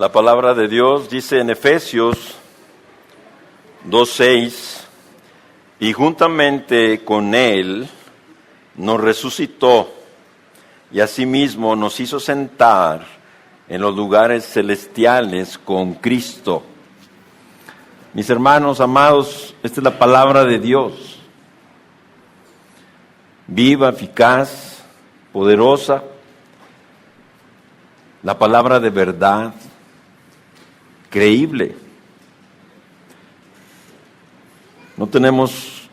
La palabra de Dios dice en Efesios 2:6, y juntamente con Él nos resucitó y asimismo nos hizo sentar en los lugares celestiales con Cristo. Mis hermanos amados, esta es la palabra de Dios, viva, eficaz, poderosa, la palabra de verdad, creíble. No tenemos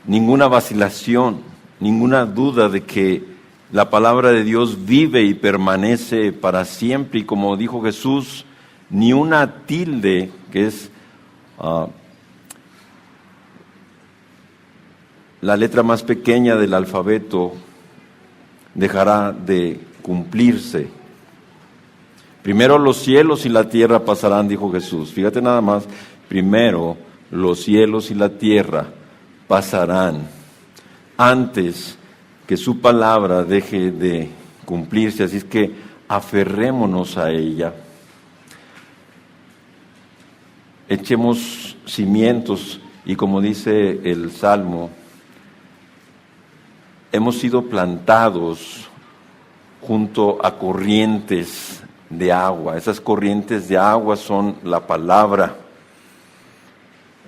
ninguna vacilación, ninguna duda de que la palabra de Dios vive y permanece para siempre. Y como dijo Jesús, ni una tilde, que es la letra más pequeña del alfabeto, dejará de cumplirse. Primero los cielos y la tierra pasarán, dijo Jesús. Fíjate nada más, primero los cielos y la tierra pasarán antes que su palabra deje de cumplirse. Así es que aferrémonos a ella. Echemos cimientos y, como dice el Salmo, hemos sido plantados junto a corrientes de agua. Esas corrientes de agua son la palabra.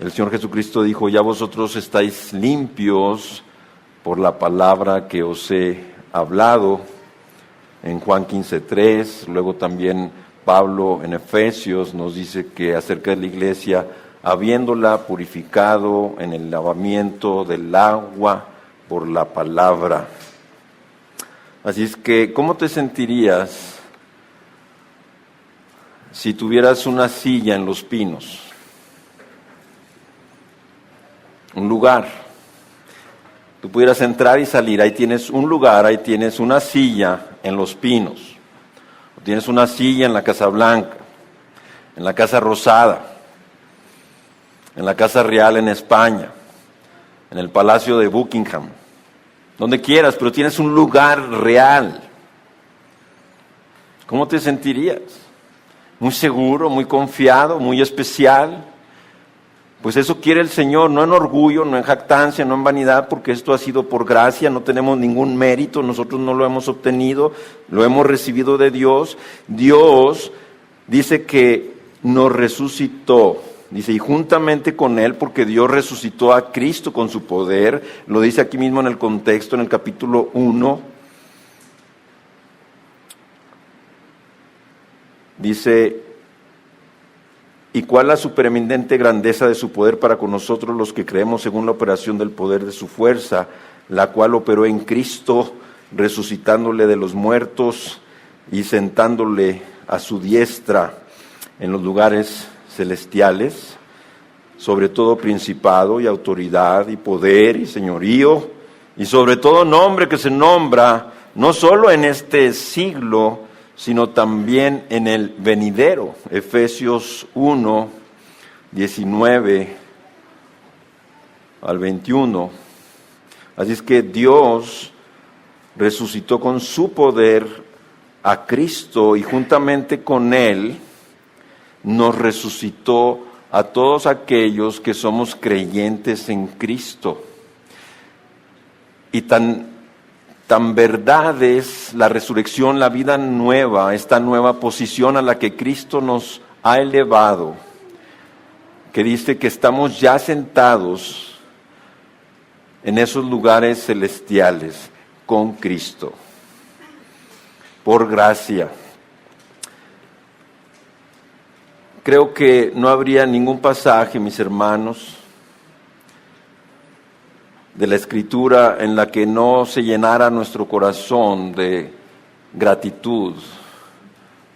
El Señor Jesucristo dijo: ya vosotros estáis limpios por la palabra que os he hablado, en Juan 15:3. Luego también Pablo en Efesios nos dice que acerca de la iglesia, habiéndola purificado en el lavamiento del agua por la palabra. Así es que, ¿cómo te sentirías si tuvieras una silla en Los Pinos? Un lugar. Tú pudieras entrar y salir. Ahí tienes un lugar, ahí tienes una silla en Los Pinos. Tienes una silla en la Casa Blanca, en la Casa Rosada, en la Casa Real en España, en el Palacio de Buckingham, donde quieras, pero tienes un lugar real. ¿Cómo te sentirías? Muy seguro, muy confiado, muy especial. Pues eso quiere el Señor, no en orgullo, no en jactancia, no en vanidad, porque esto ha sido por gracia, no tenemos ningún mérito, nosotros no lo hemos obtenido, lo hemos recibido de Dios. Dios dice que nos resucitó, dice, y juntamente con Él, porque Dios resucitó a Cristo con su poder, lo dice aquí mismo en el contexto, en el capítulo 1, dice: ¿y cuál la supereminente grandeza de su poder para con nosotros los que creemos según la operación del poder de su fuerza, la cual operó en Cristo, resucitándole de los muertos y sentándole a su diestra en los lugares celestiales, sobre todo principado y autoridad y poder y señorío, y sobre todo nombre que se nombra, no solo en este siglo, sino también en el venidero. Efesios 1, 19 al 21. Así es que Dios resucitó con su poder a Cristo y juntamente con Él nos resucitó a todos aquellos que somos creyentes en Cristo. Y tan verdad es la resurrección, la vida nueva, esta nueva posición a la que Cristo nos ha elevado, que dice que estamos ya sentados en esos lugares celestiales con Cristo, por gracia. Creo que no habría ningún pasaje, mis hermanos, de la Escritura en la que no se llenara nuestro corazón de gratitud,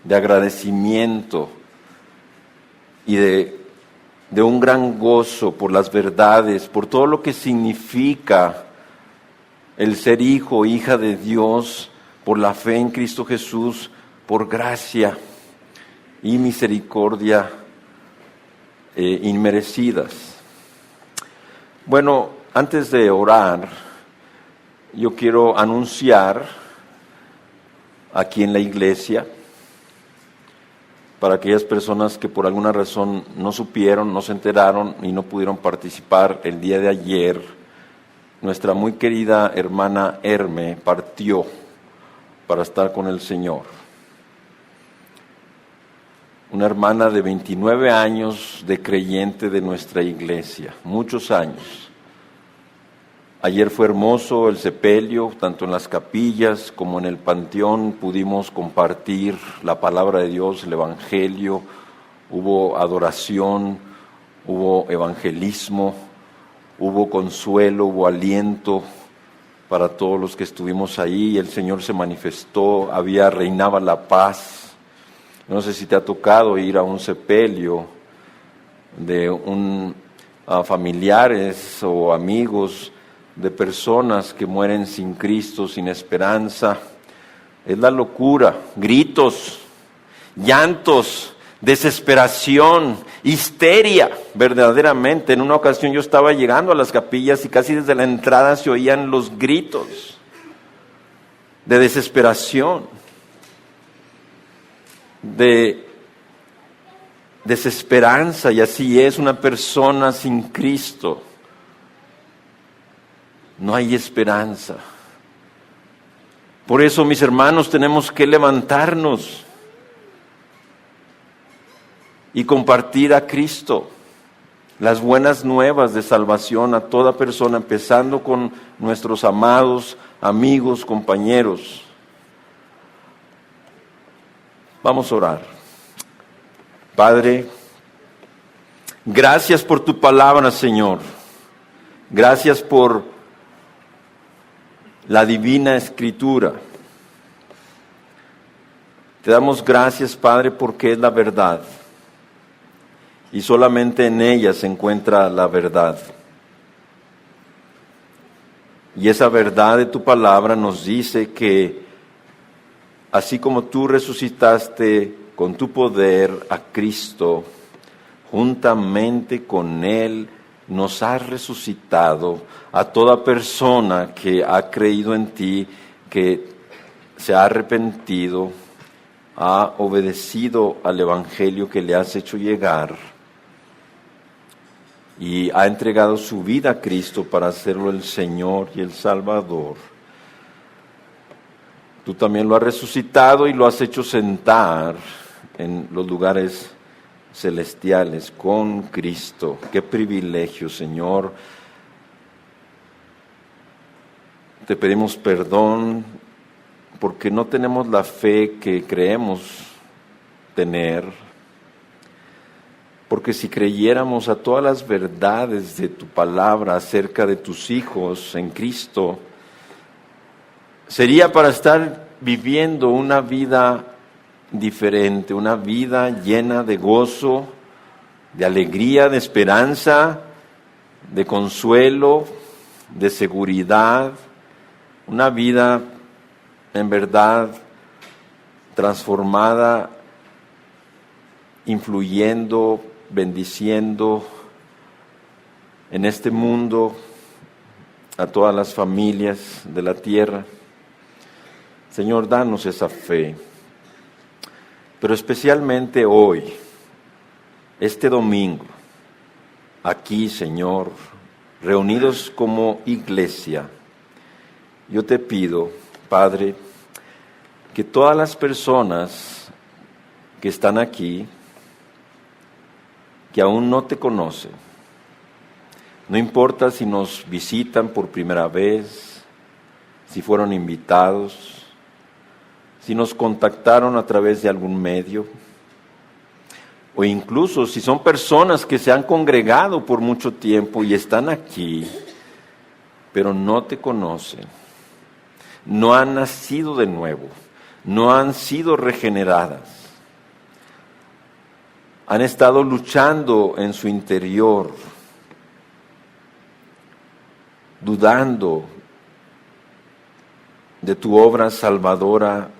de agradecimiento y de un gran gozo por las verdades, por todo lo que significa el ser hijo o hija de Dios, por la fe en Cristo Jesús, por gracia y misericordia inmerecidas. Bueno, antes de orar, yo quiero anunciar aquí en la iglesia para aquellas personas que por alguna razón no supieron, no se enteraron y no pudieron participar el día de ayer, nuestra muy querida hermana Herme partió para estar con el Señor. Una hermana de 29 años de creyente de nuestra iglesia, muchos años. Ayer fue hermoso el sepelio, tanto en las capillas como en el panteón pudimos compartir la palabra de Dios, el evangelio, hubo adoración, hubo evangelismo, hubo consuelo, hubo aliento para todos los que estuvimos ahí. El Señor se manifestó, reinaba la paz. No sé si te ha tocado ir a un sepelio de familiares o amigos de personas que mueren sin Cristo, sin esperanza. Es la locura, gritos, llantos, desesperación, histeria, verdaderamente. En una ocasión yo estaba llegando a las capillas y casi desde la entrada se oían los gritos de desesperación, de desesperanza, y así es una persona sin Cristo. No hay esperanza. Por eso, mis hermanos, tenemos que levantarnos y compartir a Cristo, las buenas nuevas de salvación a toda persona, empezando con nuestros amados amigos, compañeros. Vamos a orar. Padre, gracias por tu palabra, Señor. Gracias por la divina Escritura. Te damos gracias, Padre, porque es la verdad. Y solamente en ella se encuentra la verdad. Y esa verdad de tu palabra nos dice que así como tú resucitaste con tu poder a Cristo, juntamente con Él nos has resucitado a toda persona que ha creído en ti, que se ha arrepentido, ha obedecido al Evangelio que le has hecho llegar y ha entregado su vida a Cristo para hacerlo el Señor y el Salvador. Tú también lo has resucitado y lo has hecho sentar en los lugares celestiales con Cristo. Qué privilegio, Señor. Te pedimos perdón porque no tenemos la fe que creemos tener. Porque si creyéramos a todas las verdades de tu palabra acerca de tus hijos en Cristo, sería para estar viviendo una vida diferente, una vida llena de gozo, de alegría, de esperanza, de consuelo, de seguridad, una vida en verdad transformada, influyendo, bendiciendo en este mundo a todas las familias de la tierra. Señor, danos esa fe, pero especialmente hoy, este domingo, aquí, Señor, reunidos como iglesia, yo te pido, Padre, que todas las personas que están aquí, que aún no te conocen, no importa si nos visitan por primera vez, si fueron invitados, si nos contactaron a través de algún medio, o incluso si son personas que se han congregado por mucho tiempo y están aquí, pero no te conocen, no han nacido de nuevo, no han sido regeneradas, han estado luchando en su interior, dudando de tu obra salvadora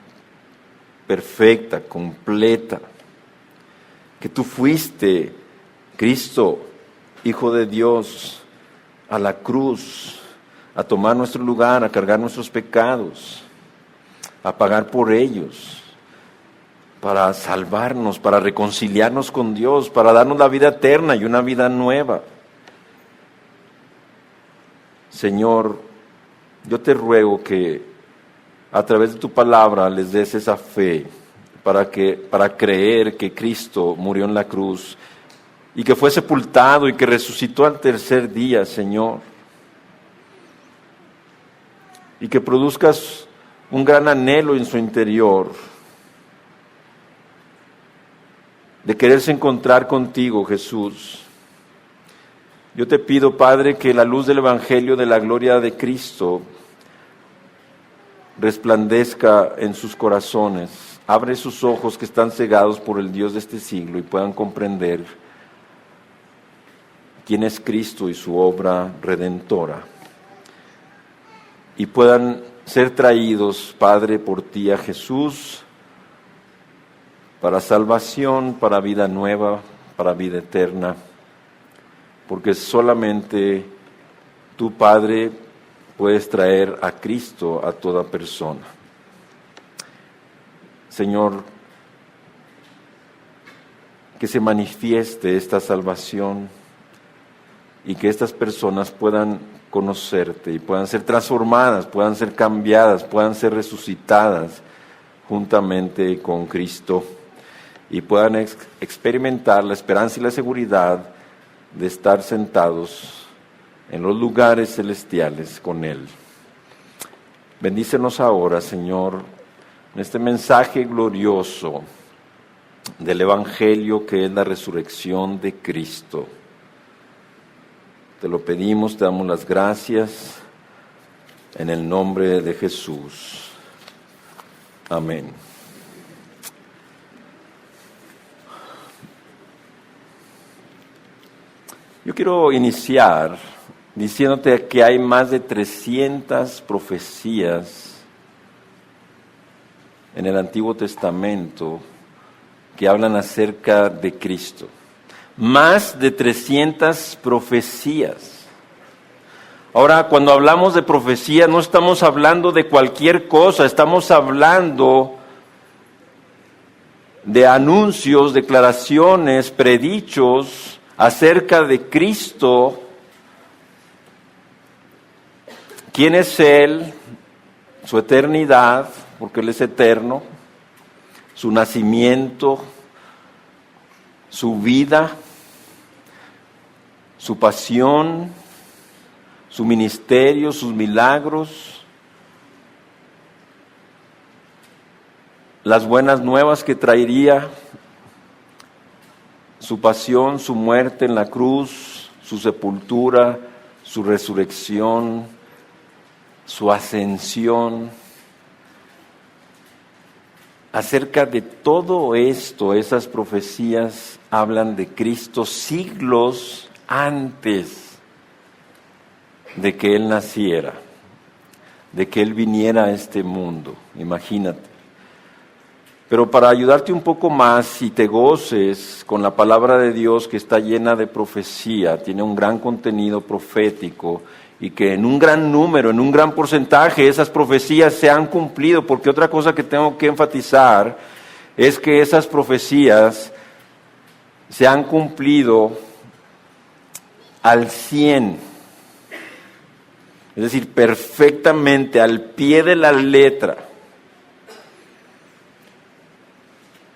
perfecta, completa, que tú fuiste, Cristo, Hijo de Dios, a la cruz, a tomar nuestro lugar, a cargar nuestros pecados, a pagar por ellos, para salvarnos, para reconciliarnos con Dios, para darnos la vida eterna y una vida nueva. Señor, yo te ruego que a través de tu palabra les des esa fe para creer que Cristo murió en la cruz y que fue sepultado y que resucitó al tercer día, Señor. Y que produzcas un gran anhelo en su interior de quererse encontrar contigo, Jesús. Yo te pido, Padre, que la luz del Evangelio de la gloria de Cristo resplandezca en sus corazones. Abre sus ojos que están cegados por el Dios de este siglo y puedan comprender quién es Cristo y su obra redentora. Y puedan ser traídos, Padre, por ti a Jesús, para salvación, para vida nueva, para vida eterna, porque solamente tú, Padre, puedes traer a Cristo a toda persona. Señor, que se manifieste esta salvación y que estas personas puedan conocerte y puedan ser transformadas, puedan ser cambiadas, puedan ser resucitadas juntamente con Cristo y puedan experimentar la esperanza y la seguridad de estar sentados en los lugares celestiales con Él. Bendícenos ahora, Señor, en este mensaje glorioso del Evangelio que es la resurrección de Cristo. Te lo pedimos, te damos las gracias en el nombre de Jesús. Amén. Yo quiero iniciar diciéndote que hay más de 300 profecías en el Antiguo Testamento que hablan acerca de Cristo. Más de 300 profecías. Ahora, cuando hablamos de profecía, no estamos hablando de cualquier cosa, estamos hablando de anuncios, declaraciones, predichos acerca de Cristo, quién es Él, su eternidad, porque Él es eterno, su nacimiento, su vida, su pasión, su ministerio, sus milagros, las buenas nuevas que traería, su pasión, su muerte en la cruz, su sepultura, su resurrección, su ascensión. Acerca de todo esto, esas profecías hablan de Cristo siglos antes de que Él naciera, de que Él viniera a este mundo, imagínate. Pero para ayudarte un poco más y te goces con la palabra de Dios que está llena de profecía, tiene un gran contenido profético y que en un gran número, en un gran porcentaje esas profecías se han cumplido, porque otra cosa que tengo que enfatizar es que esas profecías se han cumplido al 100%, es decir, perfectamente, al pie de la letra.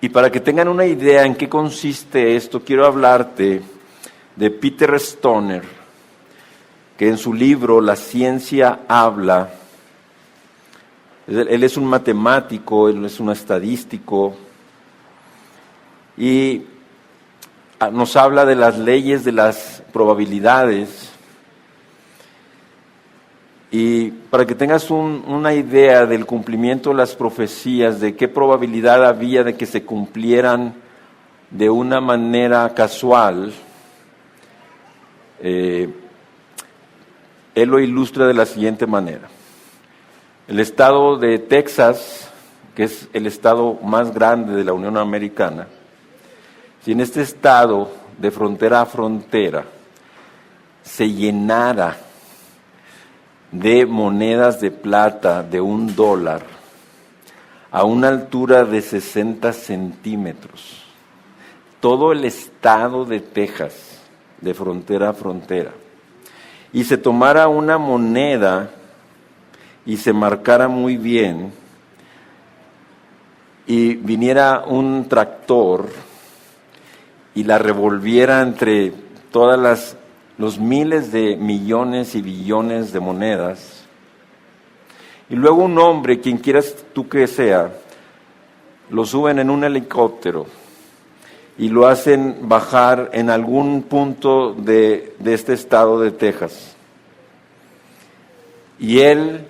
Y para que tengan una idea en qué consiste esto, quiero hablarte de Peter Stoner, que en su libro La ciencia habla, él es un matemático, él es un estadístico, y nos habla de las leyes de las probabilidades. Y para que tengas una idea del cumplimiento de las profecías, de qué probabilidad había de que se cumplieran de una manera casual, él lo ilustra de la siguiente manera. El estado de Texas, que es el estado más grande de la Unión Americana, si en este estado de frontera a frontera se llenara de monedas de plata de $1, a una altura de 60 centímetros. Todo el estado de Texas, de frontera a frontera. Y se tomara una moneda y se marcara muy bien, y viniera un tractor y la revolviera entre todas los miles de millones y billones de monedas, y luego un hombre, quien quieras tú que sea, lo suben en un helicóptero y lo hacen bajar en algún punto de este estado de Texas. Y él,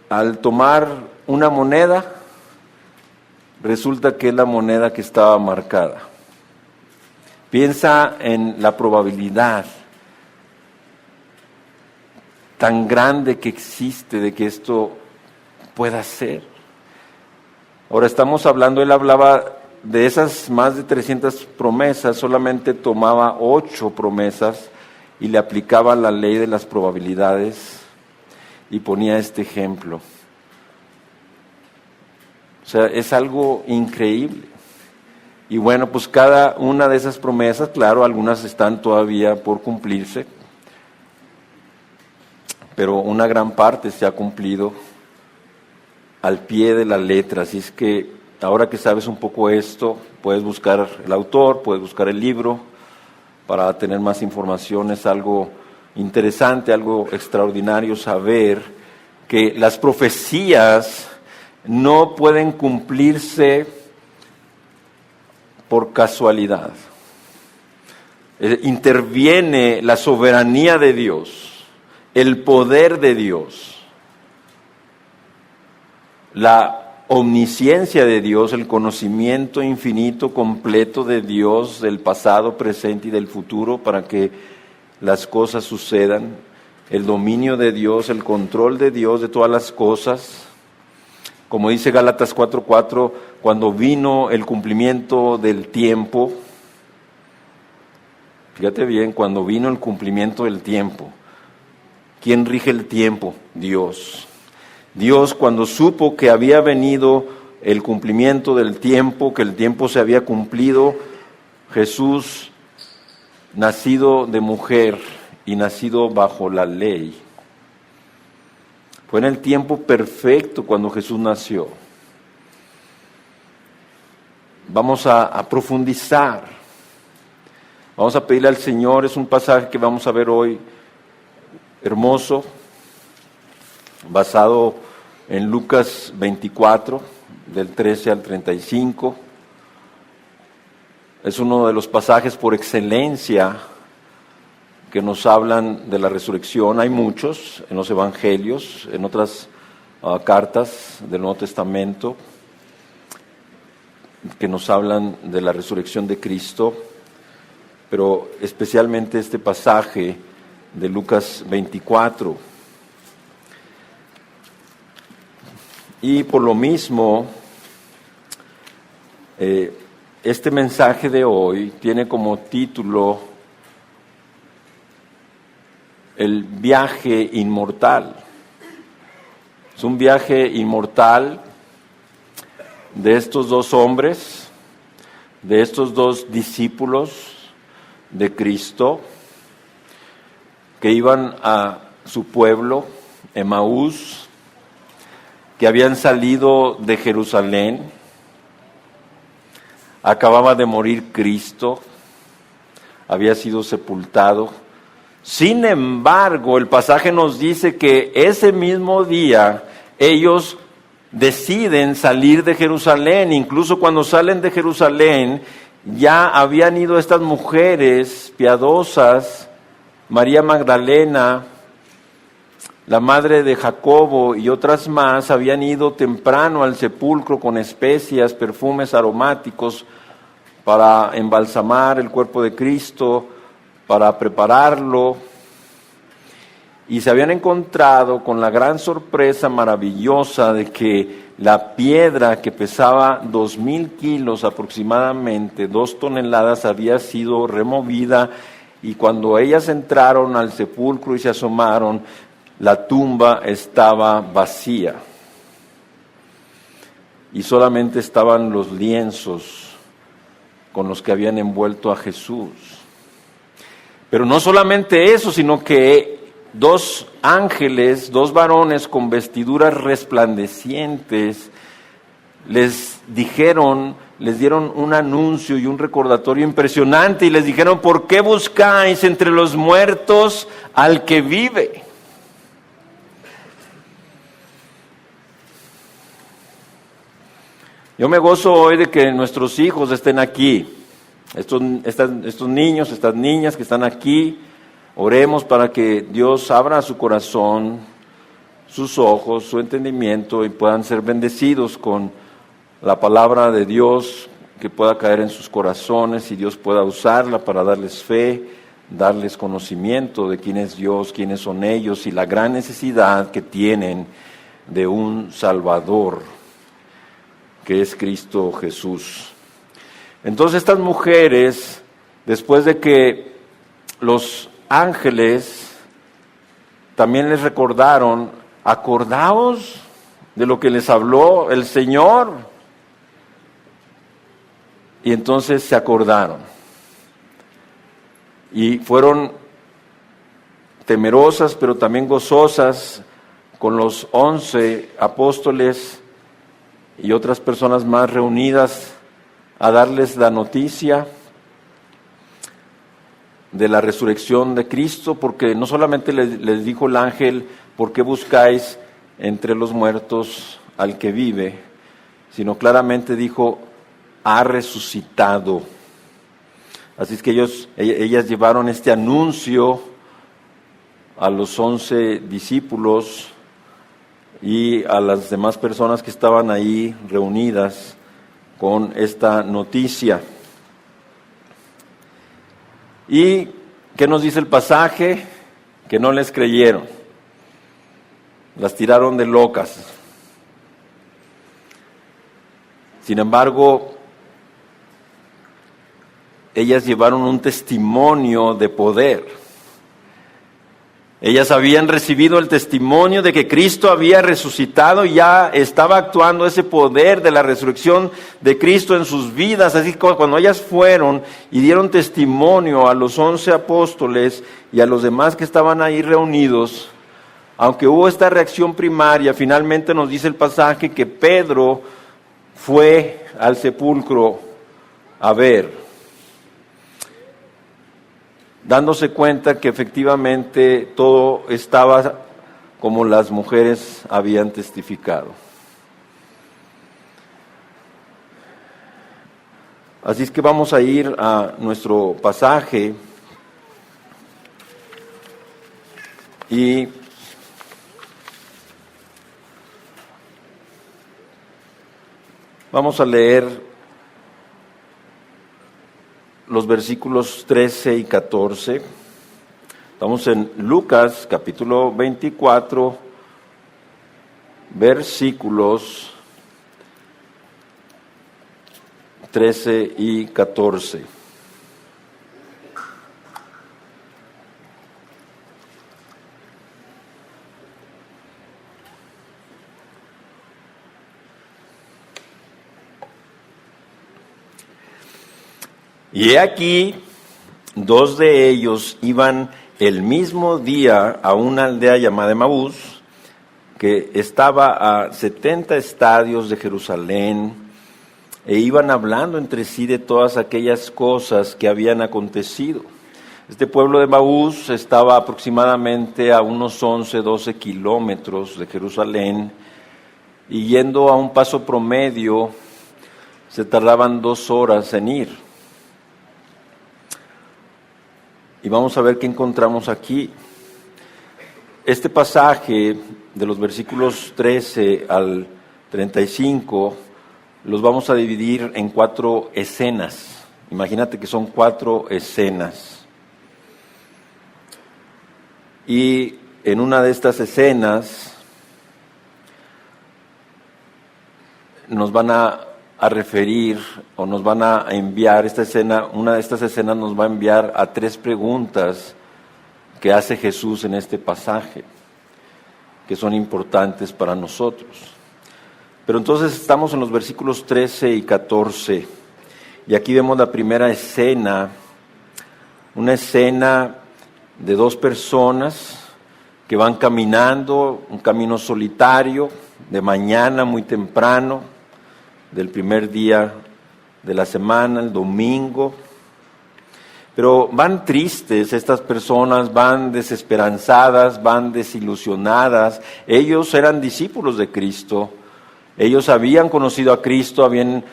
al tomar una moneda, resulta que es la moneda que estaba marcada. Piensa en la probabilidad tan grande que existe de que esto pueda ser. Ahora estamos hablando, él hablaba de esas más de 300 promesas, solamente tomaba 8 promesas y le aplicaba la ley de las probabilidades y ponía este ejemplo. O sea, es algo increíble. Y bueno, pues cada una de esas promesas, claro, algunas están todavía por cumplirse, pero una gran parte se ha cumplido al pie de la letra. Así es que ahora que sabes un poco esto, puedes buscar el autor, puedes buscar el libro para tener más información. Es algo interesante, algo extraordinario saber que las profecías no pueden cumplirse por casualidad. Interviene la soberanía de Dios, el poder de Dios, la omnisciencia de Dios, el conocimiento infinito, completo de Dios, del pasado, presente y del futuro, para que las cosas sucedan, el dominio de Dios, el control de Dios de todas las cosas. Como dice Gálatas 4:4, cuando vino el cumplimiento del tiempo, fíjate bien, cuando vino el cumplimiento del tiempo, ¿quién rige el tiempo? Dios. Dios, cuando supo que había venido el cumplimiento del tiempo, que el tiempo se había cumplido, Jesús, nacido de mujer y nacido bajo la ley, fue en el tiempo perfecto cuando Jesús nació. Vamos a profundizar. Vamos a pedirle al Señor, es un pasaje que vamos a ver hoy, hermoso, basado en Lucas 24, del 13 al 35. Es uno de los pasajes por excelencia que nos hablan de la resurrección. Hay muchos en los evangelios, en otras cartas del Nuevo Testamento, que nos hablan de la resurrección de Cristo, pero especialmente este pasaje de Lucas 24. Y por lo mismo, este mensaje de hoy tiene como título el viaje inmortal. Es un viaje inmortal de estos dos hombres, de estos dos discípulos de Cristo, que iban a su pueblo, Emaús, que habían salido de Jerusalén. Acababa de morir Cristo, había sido sepultado. Sin embargo, el pasaje nos dice que ese mismo día ellos deciden salir de Jerusalén. Incluso cuando salen de Jerusalén, ya habían ido estas mujeres piadosas, María Magdalena, la madre de Jacobo y otras más, habían ido temprano al sepulcro con especias, perfumes aromáticos para embalsamar el cuerpo de Cristo, para prepararlo, y se habían encontrado con la gran sorpresa maravillosa de que la piedra, que pesaba 2,000 kilos aproximadamente, 2 toneladas, había sido removida, y cuando ellas entraron al sepulcro y se asomaron, la tumba estaba vacía. y solamente estaban los lienzos con los que habían envuelto a Jesús. Pero no solamente eso, sino que dos ángeles, dos varones con vestiduras resplandecientes, les dieron un anuncio y un recordatorio impresionante y les dijeron: ¿por qué buscáis entre los muertos al que vive? Yo me gozo hoy de que nuestros hijos estén aquí, estos niños, estas niñas que están aquí. Oremos para que Dios abra su corazón, sus ojos, su entendimiento y puedan ser bendecidos con la palabra de Dios, que pueda caer en sus corazones y Dios pueda usarla para darles fe, darles conocimiento de quién es Dios, quiénes son ellos y la gran necesidad que tienen de un Salvador, que es Cristo Jesús. Entonces estas mujeres, después de que los ángeles también les recordaron: acordaos de lo que les habló el Señor. Y entonces se acordaron. Y fueron temerosas, pero también gozosas, con los 11 apóstoles y otras personas más reunidas a darles la noticia de la resurrección de Cristo, porque no solamente les dijo el ángel: ¿por qué buscáis entre los muertos al que vive?, sino claramente dijo: ha resucitado. Así es que ellas llevaron este anuncio a los 11 discípulos y a las demás personas que estaban ahí reunidas con esta noticia. ¿Y qué nos dice el pasaje? Que no les creyeron, las tiraron de locas. Sin embargo, ellas llevaron un testimonio de poder. Ellas habían recibido el testimonio de que Cristo había resucitado y ya estaba actuando ese poder de la resurrección de Cristo en sus vidas. Así que cuando ellas fueron y dieron testimonio a los 11 apóstoles y a los demás que estaban ahí reunidos, aunque hubo esta reacción primaria, finalmente nos dice el pasaje que Pedro fue al sepulcro a ver, dándose cuenta que efectivamente todo estaba como las mujeres habían testificado. Así es que vamos a ir a nuestro pasaje y vamos a leer los versículos 13 y 14. Estamos en Lucas, capítulo 24, versículos 13 y 14. Y he aquí, dos de ellos iban el mismo día a una aldea llamada Emaús, que estaba a 70 estadios de Jerusalén, e iban hablando entre sí de todas aquellas cosas que habían acontecido. Este pueblo de Emaús estaba aproximadamente a unos 11, 12 kilómetros de Jerusalén, y yendo a un paso promedio, se tardaban 2 horas en ir. Y vamos a ver qué encontramos aquí. Este pasaje de los versículos 13 al 35 los vamos a dividir en 4 escenas. Imagínate que son 4 escenas. Y en una de estas escenas nos van a referir o nos van a enviar esta escena, una de estas escenas nos va a enviar a 3 preguntas que hace Jesús en este pasaje, que son importantes para nosotros. Pero entonces estamos en los versículos 13 y 14, y aquí vemos la primera escena, una escena de dos personas que van caminando, un camino solitario, de mañana muy temprano, del primer día de la semana, el domingo. Pero van tristes estas personas, van desesperanzadas, van desilusionadas. Ellos eran discípulos de Cristo, ellos habían conocido a Cristo, habían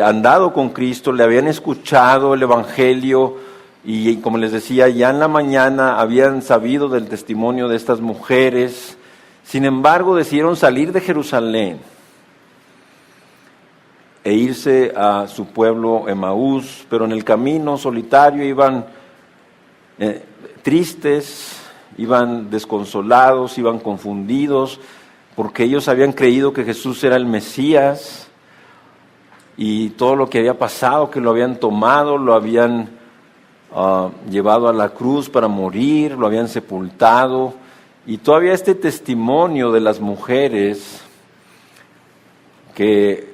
andado con Cristo, le habían escuchado el Evangelio y como les decía, ya en la mañana habían sabido del testimonio de estas mujeres. Sin embargo, decidieron salir de Jerusalén e irse a su pueblo Emaús, pero en el camino solitario iban tristes, iban desconsolados, iban confundidos, porque ellos habían creído que Jesús era el Mesías y todo lo que había pasado, que lo habían tomado, lo habían llevado a la cruz para morir, lo habían sepultado, y todavía este testimonio de las mujeres que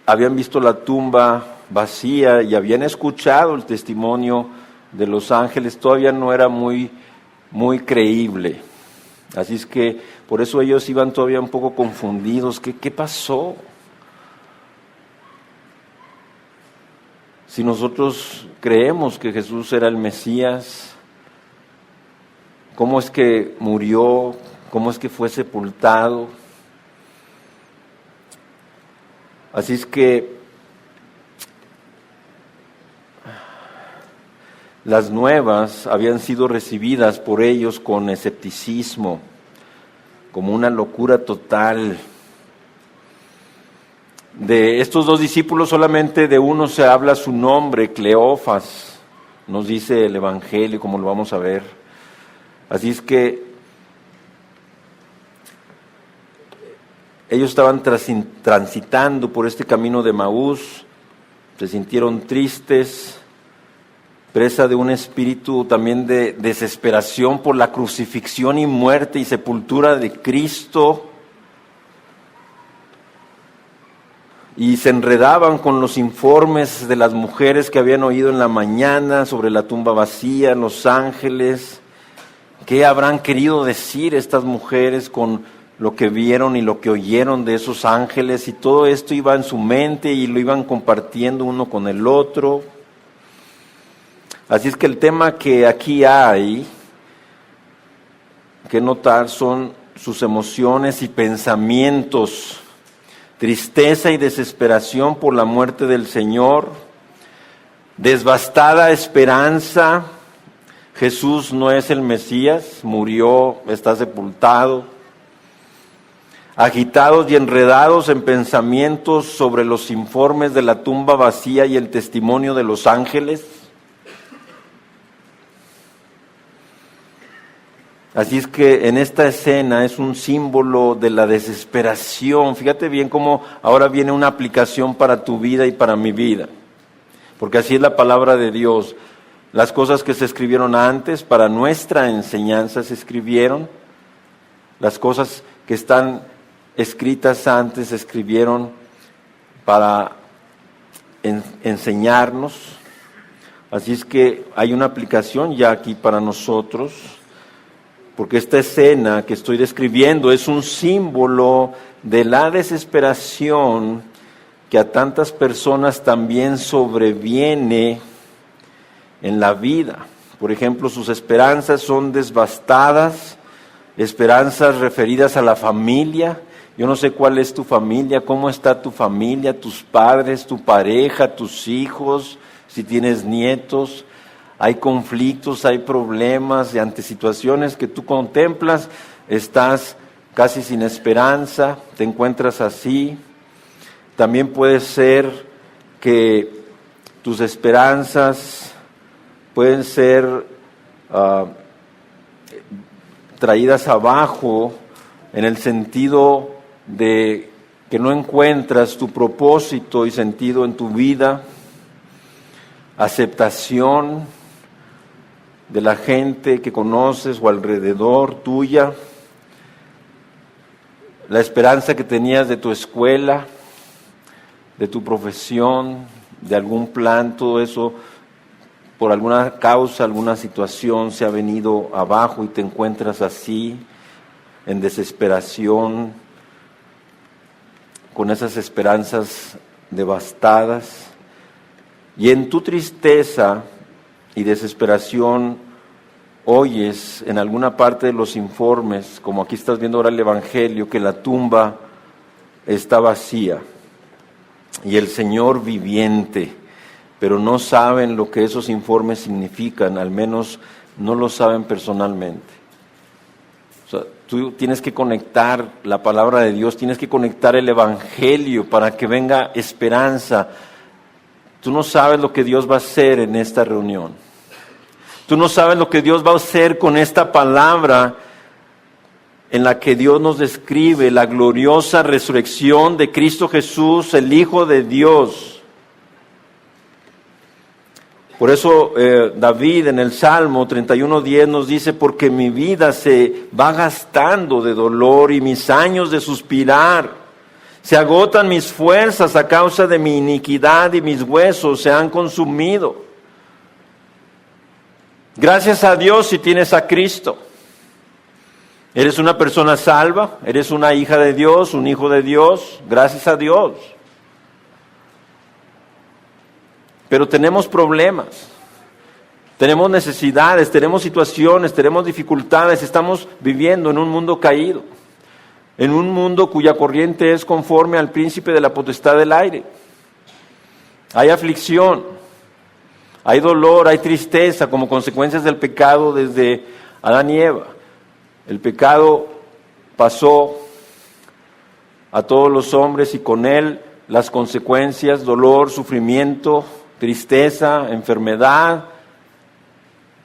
habían visto la tumba vacía y habían escuchado el testimonio de los ángeles, todavía no era muy creíble. Así es que por eso ellos iban todavía un poco confundidos. ¿Qué pasó? Si nosotros creemos que Jesús era el Mesías, ¿cómo es que murió? ¿Cómo es que fue sepultado? Así es que las nuevas habían sido recibidas por ellos con escepticismo, como una locura total. De estos dos discípulos solamente de uno se habla su nombre, Cleofas, nos dice el Evangelio, como lo vamos a ver. Así es que ellos estaban transitando por este camino de Emaús, se sintieron tristes, presa de un espíritu también de desesperación por la crucifixión y muerte y sepultura de Cristo, y se enredaban con los informes de las mujeres que habían oído en la mañana sobre la tumba vacía, los ángeles. ¿Qué habrán querido decir estas mujeres con lo que vieron y lo que oyeron de esos ángeles? Y todo esto iba en su mente y lo iban compartiendo uno con el otro. Así es que el tema que aquí hay que notar son sus emociones y pensamientos. Tristeza y desesperación por la muerte del Señor, desbastada esperanza, Jesús no es el Mesías, murió, está sepultado, agitados y enredados en pensamientos sobre los informes de la tumba vacía y el testimonio de los ángeles. Así es que en esta escena es un símbolo de la desesperación. Fíjate bien cómo ahora viene una aplicación para tu vida y para mi vida. Porque así es la palabra de Dios. Las cosas que se escribieron antes para nuestra enseñanza se escribieron. Las cosas que están escritas antes se escribieron para enseñarnos. Así es que hay una aplicación ya aquí para nosotros. Porque esta escena que estoy describiendo es un símbolo de la desesperación que a tantas personas también sobreviene en la vida. Por ejemplo, sus esperanzas son desbastadas, esperanzas referidas a la familia. Yo no sé cuál es tu familia, cómo está tu familia, tus padres, tu pareja, tus hijos, si tienes nietos. Hay conflictos, hay problemas, y ante situaciones que tú contemplas, estás casi sin esperanza, te encuentras así. También puede ser que tus esperanzas pueden ser traídas abajo en el sentido de que no encuentras tu propósito y sentido en tu vida, aceptación de la gente que conoces o alrededor tuya. la esperanza que tenías de tu escuela, de tu profesión, de algún plan, todo eso, por alguna causa, alguna situación se ha venido abajo y te encuentras así, en desesperación, con esas esperanzas devastadas. Y en tu tristeza y desesperación oyes en alguna parte de los informes, como aquí estás viendo ahora el Evangelio, que la tumba está vacía y el Señor viviente, pero no saben lo que esos informes significan, al menos no lo saben personalmente. O sea, tú tienes que conectar la palabra de Dios, tienes que conectar el Evangelio para que venga esperanza. Tú no sabes lo que Dios va a hacer en esta reunión. Tú no sabes lo que Dios va a hacer con esta palabra en la que Dios nos describe la gloriosa resurrección de Cristo Jesús, el Hijo de Dios. Por eso David en el Salmo 31:10 nos dice: porque mi vida se va gastando de dolor y mis años de suspirar. Se agotan mis fuerzas a causa de mi iniquidad y mis huesos se han consumido. Gracias a Dios si tienes a Cristo. Eres una persona salva, eres una hija de Dios, un hijo de Dios, gracias a Dios. Pero tenemos problemas, tenemos necesidades, tenemos situaciones, tenemos dificultades, estamos viviendo en un mundo caído, en un mundo cuya corriente es conforme al príncipe de la potestad del aire. Hay aflicción, hay dolor, hay tristeza como consecuencias del pecado desde Adán y Eva. El pecado pasó a todos los hombres y con él las consecuencias, dolor, sufrimiento, tristeza, enfermedad,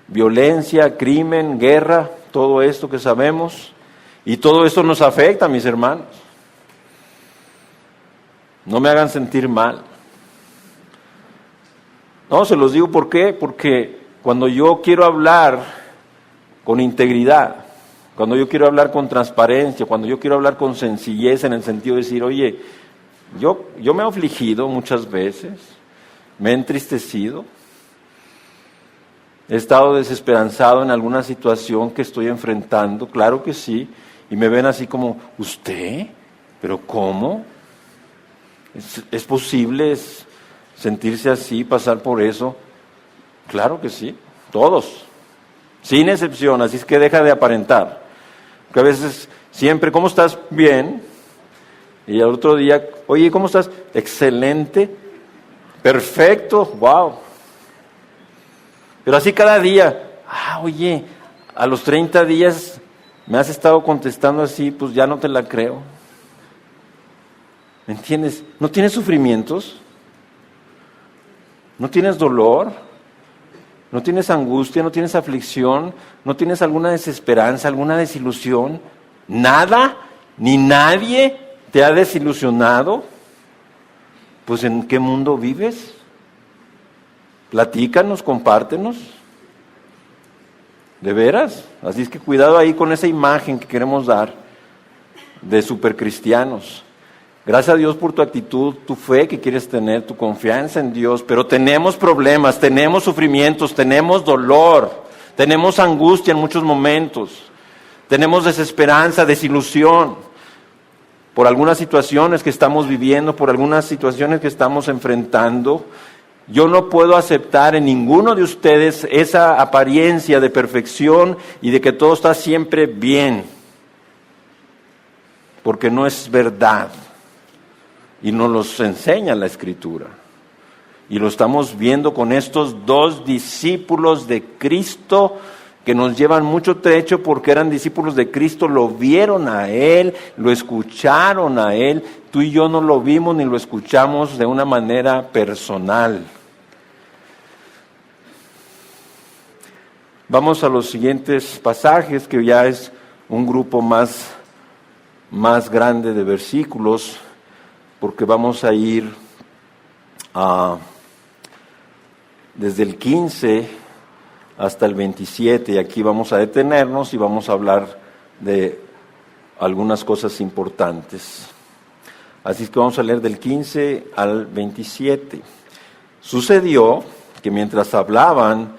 violencia, crimen, guerra, todo esto que sabemos. Y todo esto nos afecta, mis hermanos. No me hagan sentir mal. No, se los digo ¿por qué? Porque cuando yo quiero hablar con integridad, cuando yo quiero hablar con transparencia, cuando yo quiero hablar con sencillez en el sentido de decir, oye, yo me he afligido muchas veces, me he entristecido, he estado desesperanzado en alguna situación que estoy enfrentando, claro que sí, y me ven así como, ¿usted? ¿Pero cómo? ¿Es posible sentirse así, pasar por eso? Claro que sí, todos, sin excepción, así es que deja de aparentar. Porque a veces, siempre, ¿cómo estás? Bien. Y al otro día, oye, ¿cómo estás? Excelente, perfecto, wow. Pero así cada día, oye, a los 30 días me has estado contestando así, pues ya no te la creo. ¿Me entiendes? ¿No tienes sufrimientos? ¿No tienes dolor? ¿No tienes angustia? ¿No tienes aflicción? ¿No tienes alguna desesperanza, alguna desilusión? ¿Nada? ¿Ni nadie te ha desilusionado? Pues ¿en qué mundo vives? Platícanos, compártenos. ¿De veras? Así es que cuidado ahí con esa imagen que queremos dar de supercristianos. Gracias a Dios por tu actitud, tu fe que quieres tener, tu confianza en Dios, pero tenemos problemas, tenemos sufrimientos, tenemos dolor, tenemos angustia en muchos momentos, tenemos desesperanza, desilusión por algunas situaciones que estamos viviendo, por algunas situaciones que estamos enfrentando. Yo no puedo aceptar en ninguno de ustedes esa apariencia de perfección y de que todo está siempre bien, porque no es verdad. Y nos los enseña la Escritura. Y lo estamos viendo con estos dos discípulos de Cristo que nos llevan mucho trecho porque eran discípulos de Cristo, lo vieron a Él, lo escucharon a Él. Tú y yo no lo vimos ni lo escuchamos de una manera personal. Vamos a los siguientes pasajes, que ya es un grupo más grande de versículos, porque vamos a ir desde el 15 hasta el 27, y aquí vamos a detenernos y vamos a hablar de algunas cosas importantes. Así es que vamos a leer del 15 al 27. Sucedió que mientras hablaban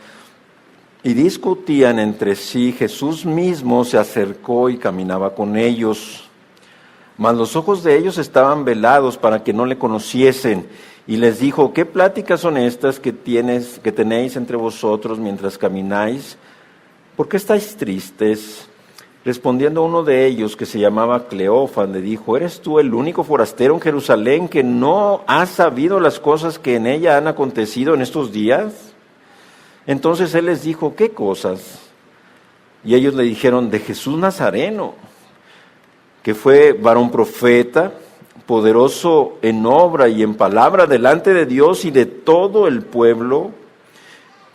y discutían entre sí, Jesús mismo se acercó y caminaba con ellos. Mas los ojos de ellos estaban velados para que no le conociesen. Y les dijo: ¿qué pláticas son estas que tenéis entre vosotros mientras camináis? ¿Por qué estáis tristes? Respondiendo uno de ellos, que se llamaba Cleofas, le dijo: ¿eres tú el único forastero en Jerusalén que no has sabido las cosas que en ella han acontecido en estos días? Entonces él les dijo: ¿qué cosas? Y ellos le dijeron: de Jesús Nazareno, que fue varón profeta, poderoso en obra y en palabra delante de Dios y de todo el pueblo,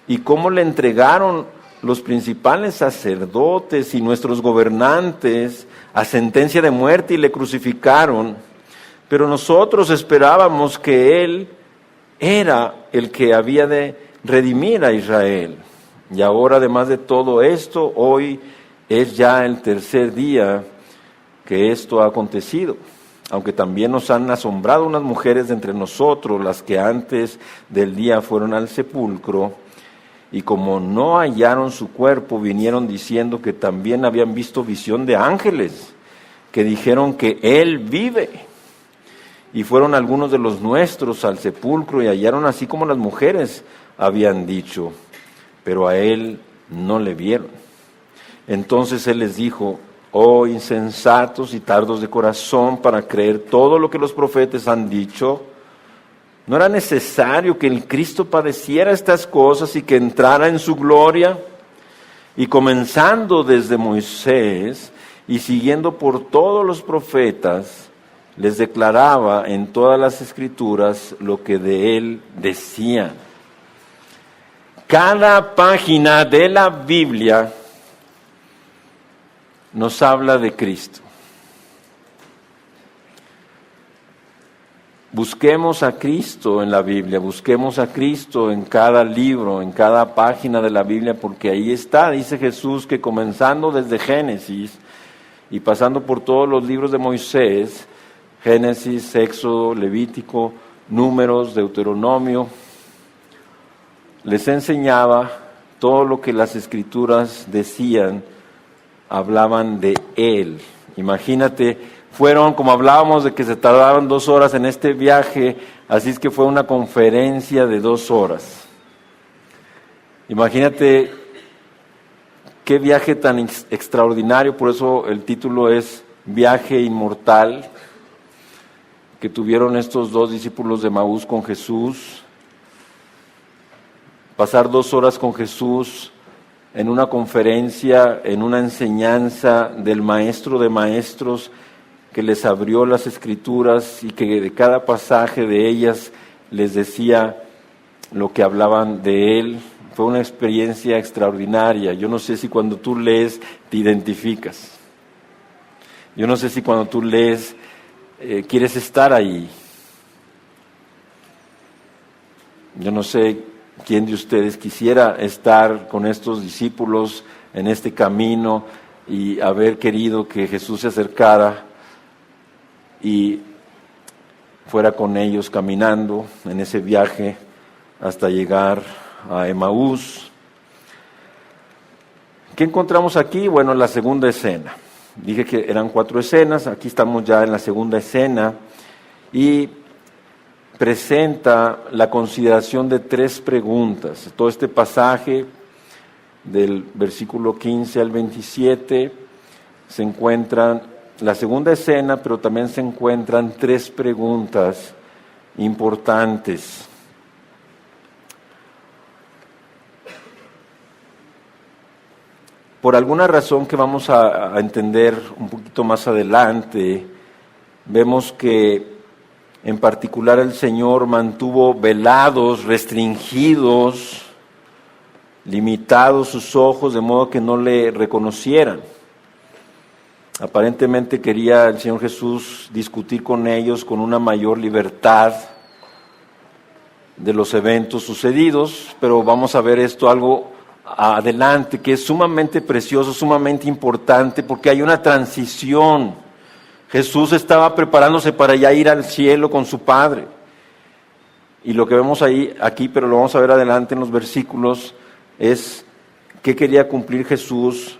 y cómo le entregaron los principales sacerdotes y nuestros gobernantes a sentencia de muerte y le crucificaron. Pero nosotros esperábamos que Él era el que había de redimir a Israel. Y ahora, además de todo esto, hoy es ya el tercer día que esto ha acontecido. Aunque también nos han asombrado unas mujeres de entre nosotros, las que antes del día fueron al sepulcro, y como no hallaron su cuerpo, vinieron diciendo que también habían visto visión de ángeles, que dijeron que Él vive. Y fueron algunos de los nuestros al sepulcro y hallaron así como las mujeres habían dicho, pero a Él no le vieron. Entonces Él les dijo: oh insensatos y tardos de corazón para creer todo lo que los profetas han dicho. ¿No era necesario que el Cristo padeciera estas cosas y que entrara en su gloria? Y comenzando desde Moisés y siguiendo por todos los profetas, les declaraba en todas las Escrituras lo que de Él decían. Cada página de la Biblia nos habla de Cristo. Busquemos a Cristo en la Biblia, busquemos a Cristo en cada libro, en cada página de la Biblia, porque ahí está, dice Jesús, que comenzando desde Génesis y pasando por todos los libros de Moisés, Génesis, Éxodo, Levítico, Números, Deuteronomio, les enseñaba todo lo que las Escrituras decían, hablaban de Él. Imagínate, fueron, como hablábamos de que se tardaron 2 horas en este viaje, así es que fue una conferencia de 2 horas. Imagínate qué viaje tan extraordinario, por eso el título es Viaje Inmortal, que tuvieron estos 2 discípulos de Emaús con Jesús. Pasar 2 horas con Jesús en una conferencia, en una enseñanza del Maestro de Maestros, que les abrió las Escrituras y que de cada pasaje de ellas les decía lo que hablaban de Él. Fue una experiencia extraordinaria. Yo no sé si cuando tú lees te identificas. Yo no sé si cuando tú lees quieres estar ahí. Yo no sé quién de ustedes quisiera estar con estos discípulos en este camino y haber querido que Jesús se acercara y fuera con ellos caminando en ese viaje hasta llegar a Emaús. ¿Qué encontramos aquí? Bueno, la segunda escena. Dije que eran 4 escenas, aquí estamos ya en la segunda escena y presenta la consideración de 3 preguntas. Todo este pasaje del versículo 15 al 27 se encuentran la segunda escena, pero también se encuentran 3 preguntas importantes. Por alguna razón que vamos a entender un poquito más adelante, vemos que en particular el Señor mantuvo velados, restringidos, limitados sus ojos de modo que no le reconocieran. Aparentemente quería el Señor Jesús discutir con ellos con una mayor libertad de los eventos sucedidos, pero vamos a ver esto algo adelante, que es sumamente precioso, sumamente importante, porque hay una transición. Jesús estaba preparándose para ya ir al cielo con su Padre. Y lo que vemos aquí, pero lo vamos a ver adelante en los versículos, es qué quería cumplir Jesús,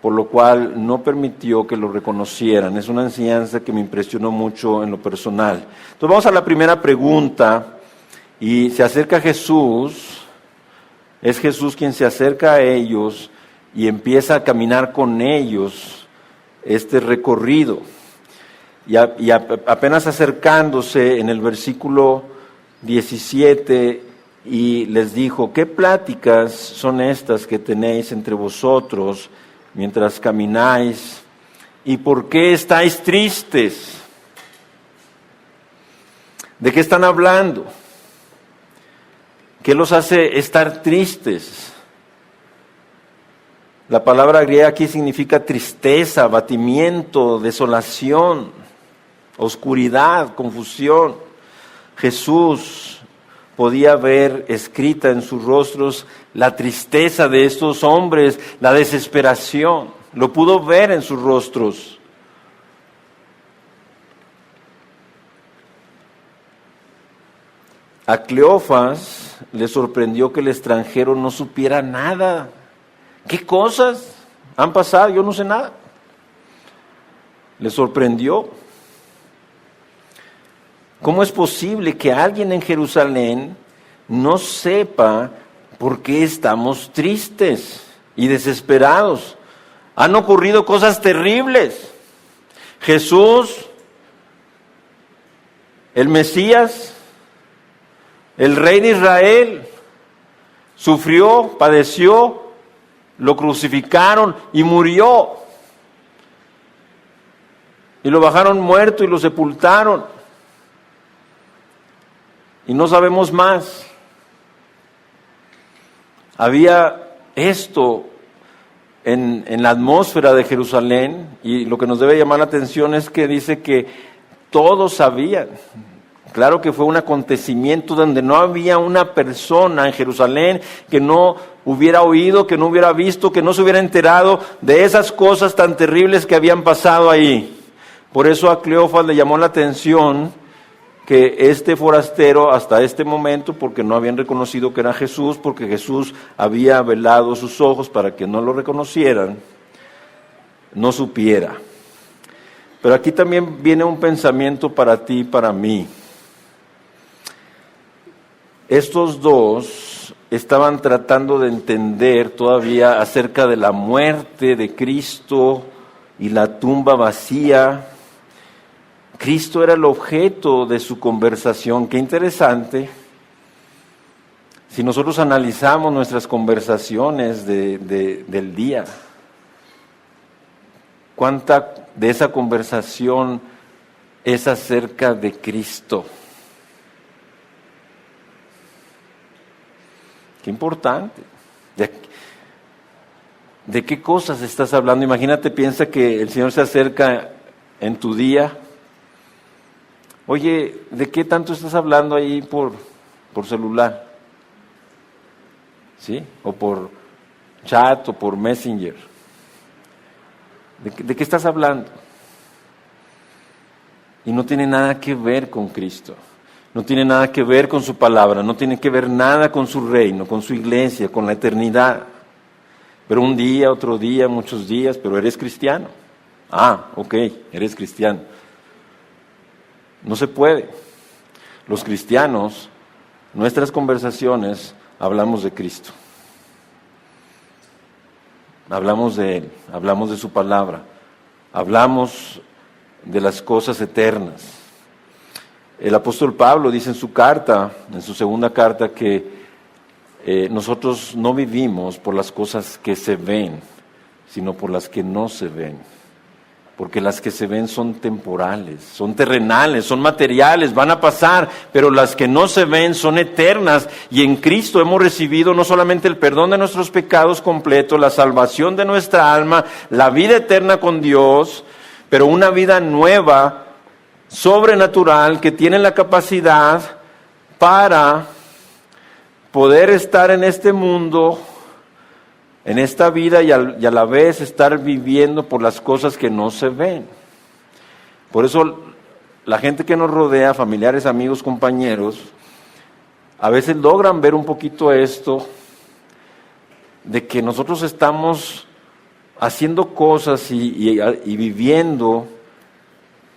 por lo cual no permitió que lo reconocieran. Es una enseñanza que me impresionó mucho en lo personal. Entonces vamos a la primera pregunta, y se acerca Jesús, es Jesús quien se acerca a ellos y empieza a caminar con ellos este recorrido. Y apenas acercándose en el versículo 17, y les dijo: ¿qué pláticas son estas que tenéis entre vosotros mientras camináis? ¿Y por qué estáis tristes? ¿De qué están hablando? ¿Qué los hace estar tristes? La palabra griega aquí significa tristeza, abatimiento, desolación, oscuridad, confusión. Jesús podía ver escrita en sus rostros la tristeza de estos hombres, la desesperación. Lo pudo ver en sus rostros. A Cleofas le sorprendió que el extranjero no supiera nada. ¿Qué cosas han pasado? Yo no sé nada. Le sorprendió. ¿Cómo es posible que alguien en Jerusalén no sepa por qué estamos tristes y desesperados? Han ocurrido cosas terribles. Jesús, el Mesías, el Rey de Israel, sufrió, padeció, lo crucificaron y murió. Y lo bajaron muerto y lo sepultaron. Y no sabemos más. Había esto en la atmósfera de Jerusalén, y lo que nos debe llamar la atención es que dice que todos sabían. Claro que fue un acontecimiento donde no había una persona en Jerusalén que no hubiera oído, que no hubiera visto, que no se hubiera enterado de esas cosas tan terribles que habían pasado ahí. Por eso a Cleofas le llamó la atención que este forastero hasta este momento, porque no habían reconocido que era Jesús, porque Jesús había velado sus ojos para que no lo reconocieran, no supiera. Pero aquí también viene un pensamiento para ti y para mí. Estos dos estaban tratando de entender todavía acerca de la muerte de Cristo y la tumba vacía. Cristo era el objeto de su conversación. Qué interesante. Si nosotros analizamos nuestras conversaciones del día, ¿cuánta de esa conversación es acerca de Cristo? Qué importante. ¿De qué cosas estás hablando? Imagínate, piensa que el Señor se acerca en tu día. Oye, ¿de qué tanto estás hablando ahí por celular? ¿Sí? O por chat o por Messenger. ¿De qué estás hablando? Y no tiene nada que ver con Cristo. No tiene nada que ver con su palabra, no tiene que ver nada con su reino, con su iglesia, con la eternidad. Pero un día, otro día, muchos días, pero eres cristiano. Ah, ok, eres cristiano. No se puede. Los cristianos, nuestras conversaciones, hablamos de Cristo. Hablamos de Él, hablamos de su palabra, hablamos de las cosas eternas. El apóstol Pablo dice en su carta, en su segunda carta, que nosotros no vivimos por las cosas que se ven, sino por las que no se ven. Porque las que se ven son temporales, son terrenales, son materiales, van a pasar, pero las que no se ven son eternas. Y en Cristo hemos recibido no solamente el perdón de nuestros pecados completo, la salvación de nuestra alma, la vida eterna con Dios, pero una vida nueva, sobrenatural, que tiene la capacidad para poder estar en este mundo en esta vida y a la vez estar viviendo por las cosas que no se ven. Por eso la gente que nos rodea, familiares, amigos, compañeros, a veces logran ver un poquito esto, de que nosotros estamos haciendo cosas y viviendo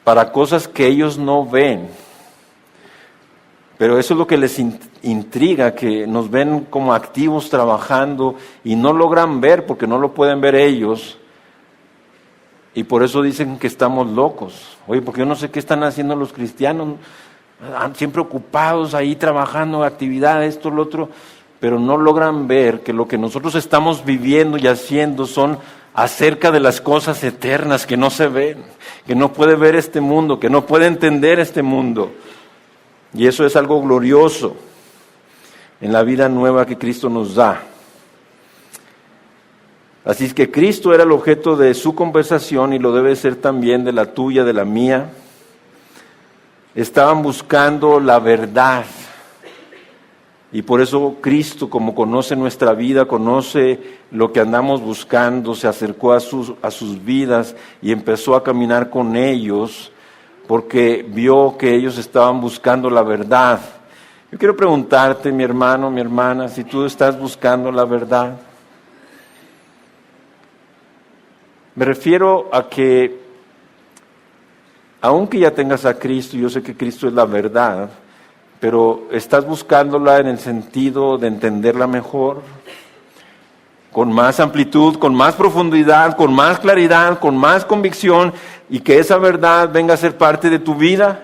para cosas que ellos no ven. Pero eso es lo que les intriga, que nos ven como activos trabajando y no logran ver porque no lo pueden ver ellos. Y por eso dicen que estamos locos. Oye, porque yo no sé qué están haciendo los cristianos, siempre ocupados ahí trabajando, actividades, esto, lo otro, pero no logran ver que lo que nosotros estamos viviendo y haciendo son acerca de las cosas eternas que no se ven, que no puede ver este mundo, que no puede entender este mundo. Y eso es algo glorioso en la vida nueva que Cristo nos da. Así es que Cristo era el objeto de su conversación y lo debe ser también de la tuya, de la mía. Estaban buscando la verdad. Y por eso Cristo, como conoce nuestra vida, conoce lo que andamos buscando, se acercó a sus vidas y empezó a caminar con ellos, porque vio que ellos estaban buscando la verdad. Yo quiero preguntarte, mi hermano, mi hermana, si tú estás buscando la verdad. Me refiero a que, aunque ya tengas a Cristo, yo sé que Cristo es la verdad, pero estás buscándola en el sentido de entenderla mejor, con más amplitud, con más profundidad, con más claridad, con más convicción, y que esa verdad venga a ser parte de tu vida.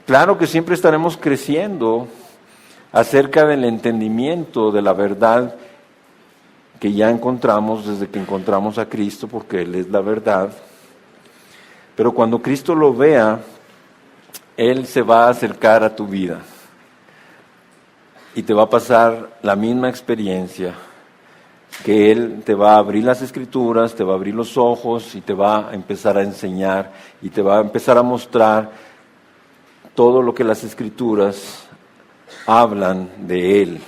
Claro que siempre estaremos creciendo acerca del entendimiento de la verdad que ya encontramos desde que encontramos a Cristo, porque Él es la verdad. Pero cuando Cristo lo vea, Él se va a acercar a tu vida y te va a pasar la misma experiencia, que Él te va a abrir las Escrituras, te va a abrir los ojos y te va a empezar a enseñar y te va a empezar a mostrar todo lo que las Escrituras hablan de Él.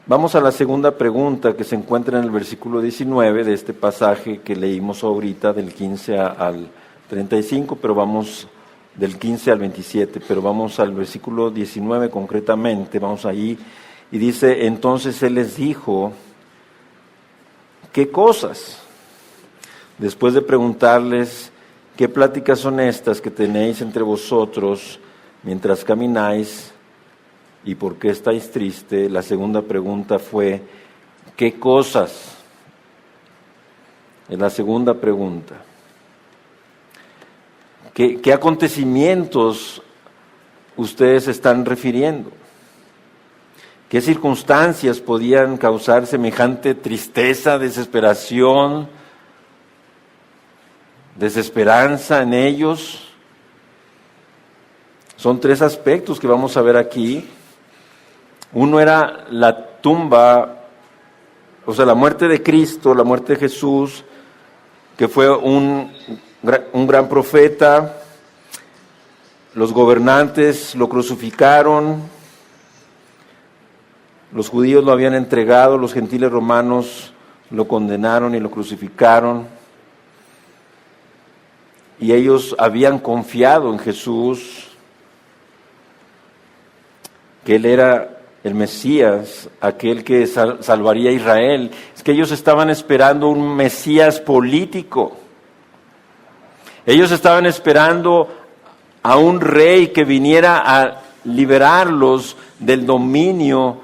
Vamos a la segunda pregunta que se encuentra en el versículo 19 de este pasaje que leímos ahorita, del 15 al 35, pero vamos del 15 al 27, pero vamos al versículo 19 concretamente, vamos ahí, y dice, entonces Él les dijo, ¿qué cosas? Después de preguntarles, ¿qué pláticas son estas que tenéis entre vosotros mientras camináis? ¿Y por qué estáis triste? La segunda pregunta fue, ¿qué cosas? Es la segunda pregunta. ¿Qué acontecimientos ustedes están refiriendo? ¿Qué circunstancias podían causar semejante tristeza, desesperación, desesperanza en ellos? Son tres aspectos que vamos a ver aquí. Uno era la tumba, o sea, la muerte de Cristo, la muerte de Jesús, que fue un gran profeta. Los gobernantes lo crucificaron, los judíos lo habían entregado, los gentiles romanos lo condenaron y lo crucificaron. Y ellos habían confiado en Jesús, que Él era el Mesías, aquel que salvaría a Israel. Es que ellos estaban esperando un Mesías político. Ellos estaban esperando a un rey que viniera a liberarlos del dominio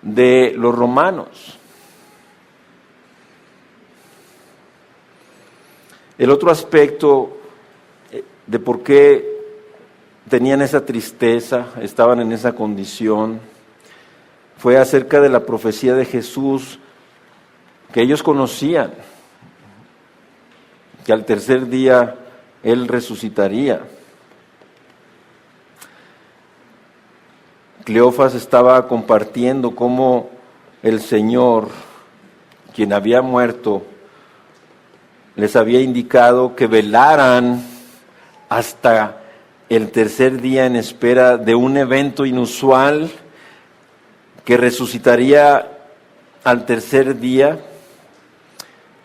de los romanos. El otro aspecto de por qué tenían esa tristeza, estaban en esa condición, fue acerca de la profecía de Jesús que ellos conocían, que al tercer día Él resucitaría. Cleofas estaba compartiendo cómo el Señor, quien había muerto, les había indicado que velaran hasta el tercer día en espera de un evento inusual que resucitaría al tercer día.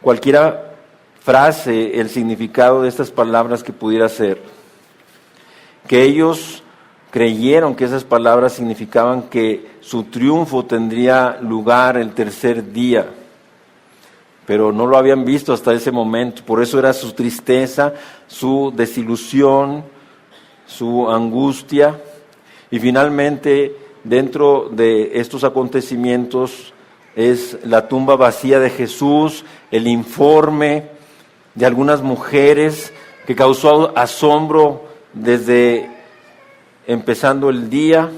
Cualquiera frase el significado de estas palabras que pudiera ser, que ellos creyeron que esas palabras significaban que su triunfo tendría lugar el tercer día, pero no lo habían visto hasta ese momento. Por eso era su tristeza, su desilusión, su angustia. Y finalmente, dentro de estos acontecimientos, es la tumba vacía de Jesús, el informe de algunas mujeres que causó asombro desde empezando el día.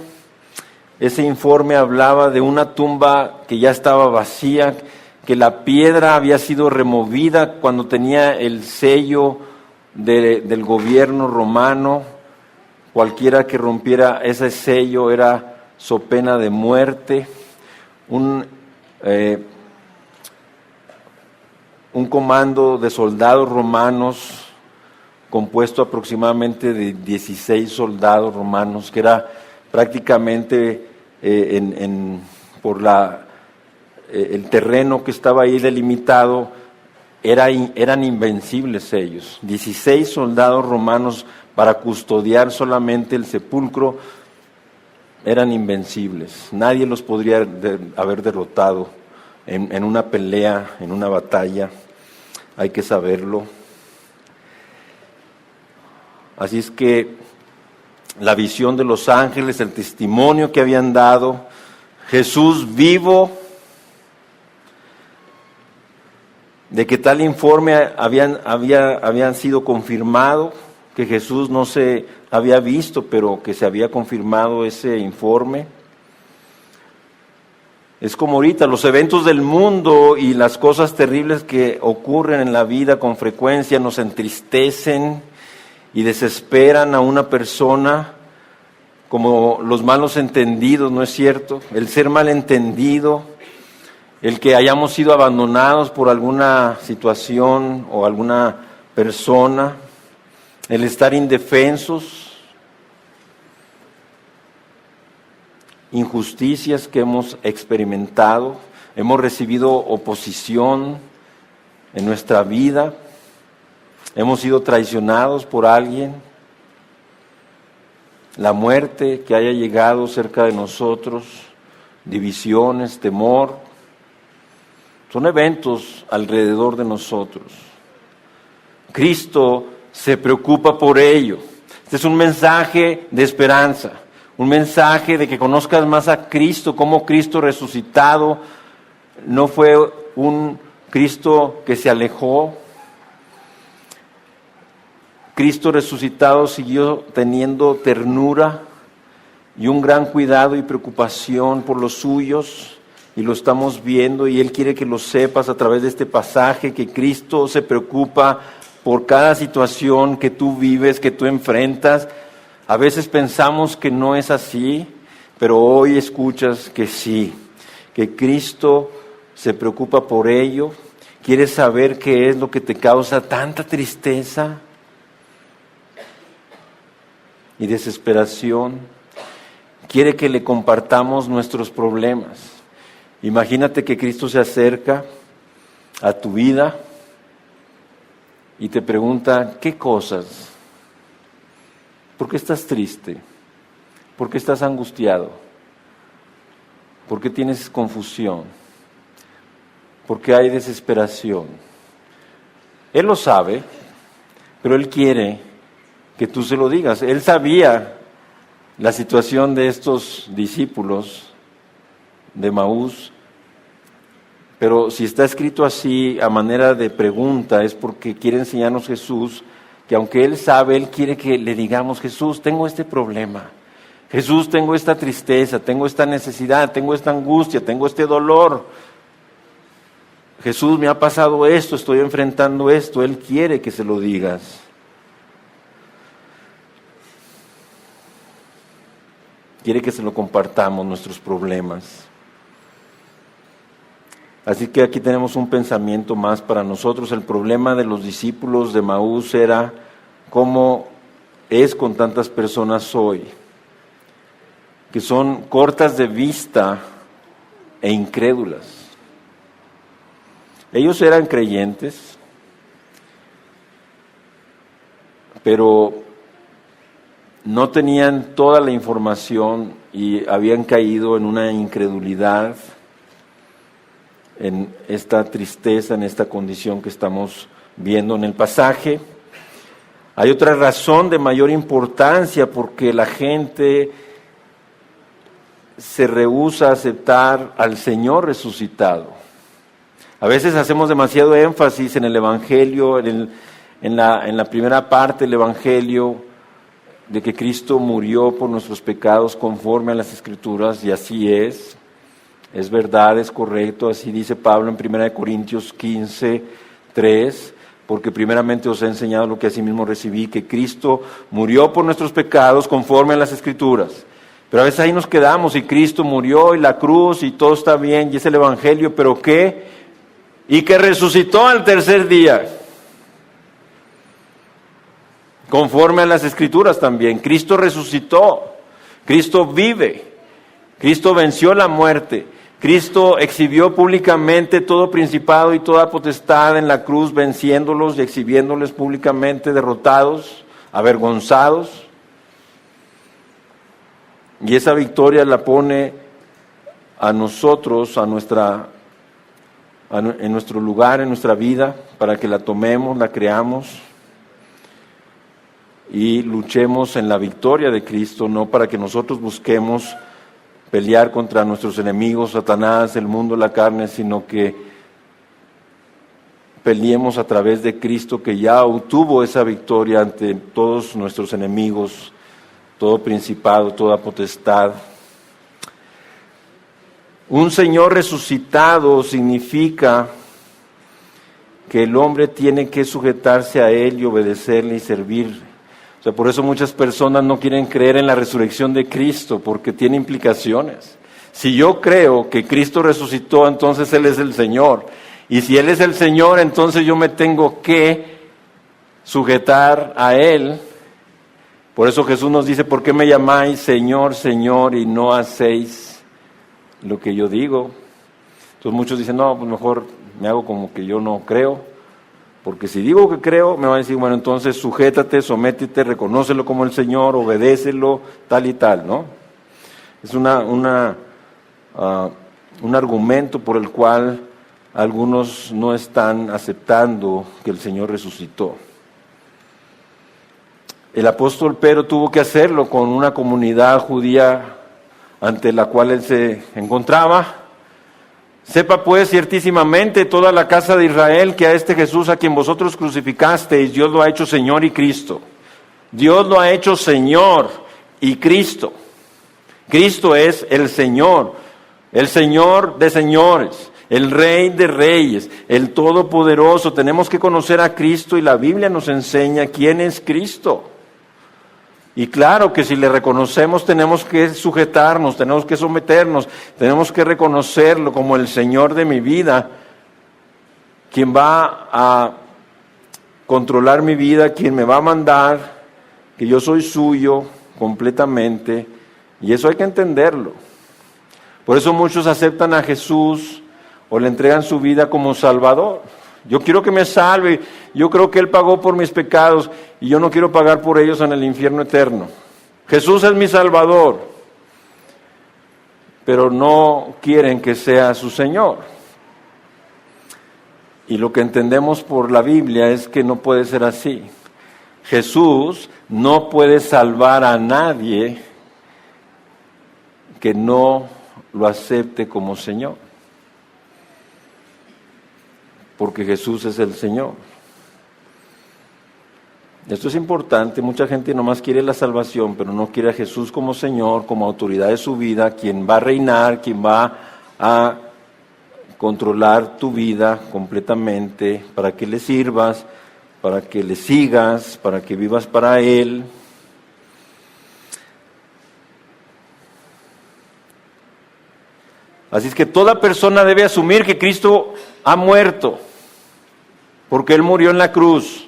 Ese informe hablaba de una tumba que ya estaba vacía, que la piedra había sido removida cuando tenía el sello del gobierno romano. Cualquiera que rompiera ese sello era so pena de muerte. Un comando de soldados romanos compuesto aproximadamente de 16 soldados romanos, que era prácticamente por el terreno que estaba ahí delimitado, eran invencibles ellos. 16 soldados romanos para custodiar solamente el sepulcro eran invencibles. Nadie los podría haber derrotado en una pelea, en una batalla. Hay que saberlo. Así es que la visión de los ángeles, el testimonio que habían dado, Jesús vivo, de que tal informe habían sido confirmado, que Jesús no se había visto, pero que se había confirmado ese informe. Es como ahorita, los eventos del mundo y las cosas terribles que ocurren en la vida con frecuencia nos entristecen y desesperan a una persona, como los malos entendidos, ¿no es cierto? El ser malentendido, el que hayamos sido abandonados por alguna situación o alguna persona, el estar indefensos, injusticias que hemos experimentado, hemos recibido oposición en nuestra vida, hemos sido traicionados por alguien, la muerte que haya llegado cerca de nosotros, divisiones, temor, son eventos alrededor de nosotros. Cristo se preocupa por ello. Este es un mensaje de esperanza, un mensaje de que conozcas más a Cristo, como Cristo resucitado no fue un Cristo que se alejó. Cristo resucitado siguió teniendo ternura y un gran cuidado y preocupación por los suyos, y lo estamos viendo, y Él quiere que lo sepas a través de este pasaje, que Cristo se preocupa por cada situación que tú vives, que tú enfrentas. A veces pensamos que no es así, pero hoy escuchas que sí, que Cristo se preocupa por ello. ¿Quieres saber qué es lo que te causa tanta tristeza y desesperación? Quiere que le compartamos nuestros problemas. Imagínate que Cristo se acerca a tu vida y te pregunta, ¿qué cosas? ¿Por qué estás triste? ¿Por qué estás angustiado? ¿Por qué tienes confusión? ¿Por qué hay desesperación? Él lo sabe, pero Él quiere que tú se lo digas. Él sabía la situación de estos discípulos de Emaús, pero si está escrito así a manera de pregunta, es porque quiere enseñarnos Jesús que aunque Él sabe, Él quiere que le digamos, Jesús, tengo este problema, Jesús, tengo esta tristeza, tengo esta necesidad, tengo esta angustia, tengo este dolor, Jesús, me ha pasado esto, estoy enfrentando esto. Él quiere que se lo digas. Quiere que se lo compartamos, nuestros problemas. Así que aquí tenemos un pensamiento más para nosotros. El problema de los discípulos de Emaús era cómo es con tantas personas hoy, que son cortas de vista e incrédulas. Ellos eran creyentes, pero no tenían toda la información y habían caído en una incredulidad, en esta tristeza, en esta condición que estamos viendo en el pasaje. Hay otra razón de mayor importancia porque la gente se rehúsa a aceptar al Señor resucitado. A veces hacemos demasiado énfasis en el Evangelio, en la primera parte del Evangelio, de que Cristo murió por nuestros pecados conforme a las Escrituras, y así es verdad, es correcto, así dice Pablo en 1 Corintios 15, 3, porque primeramente os he enseñado lo que asimismo recibí, que Cristo murió por nuestros pecados conforme a las Escrituras. Pero a veces ahí nos quedamos, y Cristo murió, y la cruz, y todo está bien, y es el Evangelio, pero ¿qué? Y que resucitó al tercer día, conforme a las Escrituras también. Cristo resucitó, Cristo vive, Cristo venció la muerte, Cristo exhibió públicamente todo principado y toda potestad en la cruz, venciéndolos y exhibiéndoles públicamente derrotados, avergonzados. Y esa victoria la pone a nosotros, en nuestro lugar, en nuestra vida, para que la tomemos, la creamos y luchemos en la victoria de Cristo, no para que nosotros busquemos pelear contra nuestros enemigos, Satanás, el mundo, la carne, sino que peleemos a través de Cristo, que ya obtuvo esa victoria ante todos nuestros enemigos, todo principado, toda potestad. Un Señor resucitado significa que el hombre tiene que sujetarse a Él y obedecerle y servirle. O sea, por eso muchas personas no quieren creer en la resurrección de Cristo, porque tiene implicaciones. Si yo creo que Cristo resucitó, entonces Él es el Señor. Y si Él es el Señor, entonces yo me tengo que sujetar a Él. Por eso Jesús nos dice, ¿por qué me llamáis Señor, Señor, y no hacéis lo que yo digo? Entonces muchos dicen, no, pues mejor me hago como que yo no creo. Porque si digo que creo, me van a decir, bueno, entonces sujétate, sométete, reconócelo como el Señor, obedécelo, tal y tal, ¿no? Es un argumento por el cual algunos no están aceptando que el Señor resucitó. El apóstol Pedro tuvo que hacerlo con una comunidad judía ante la cual él se encontraba. Sepa pues ciertísimamente toda la casa de Israel que a este Jesús a quien vosotros crucificasteis, Dios lo ha hecho Señor y Cristo. Dios lo ha hecho Señor y Cristo. Cristo es el Señor de señores, el Rey de reyes, el Todopoderoso. Tenemos que conocer a Cristo y la Biblia nos enseña quién es Cristo. Y claro que si le reconocemos tenemos que sujetarnos, tenemos que someternos, tenemos que reconocerlo como el Señor de mi vida, quien va a controlar mi vida, quien me va a mandar, que yo soy suyo completamente, y eso hay que entenderlo. Por eso muchos aceptan a Jesús o le entregan su vida como Salvador. Yo quiero que me salve, yo creo que Él pagó por mis pecados y yo no quiero pagar por ellos en el infierno eterno. Jesús es mi Salvador, pero no quieren que sea su Señor. Y lo que entendemos por la Biblia es que no puede ser así. Jesús no puede salvar a nadie que no lo acepte como Señor. Porque Jesús es el Señor. Esto es importante, mucha gente nomás quiere la salvación, pero no quiere a Jesús como Señor, como autoridad de su vida, quien va a reinar, quien va a controlar tu vida completamente, para que le sirvas, para que le sigas, para que vivas para Él. Así es que toda persona debe asumir que Cristo ha muerto, porque Él murió en la cruz.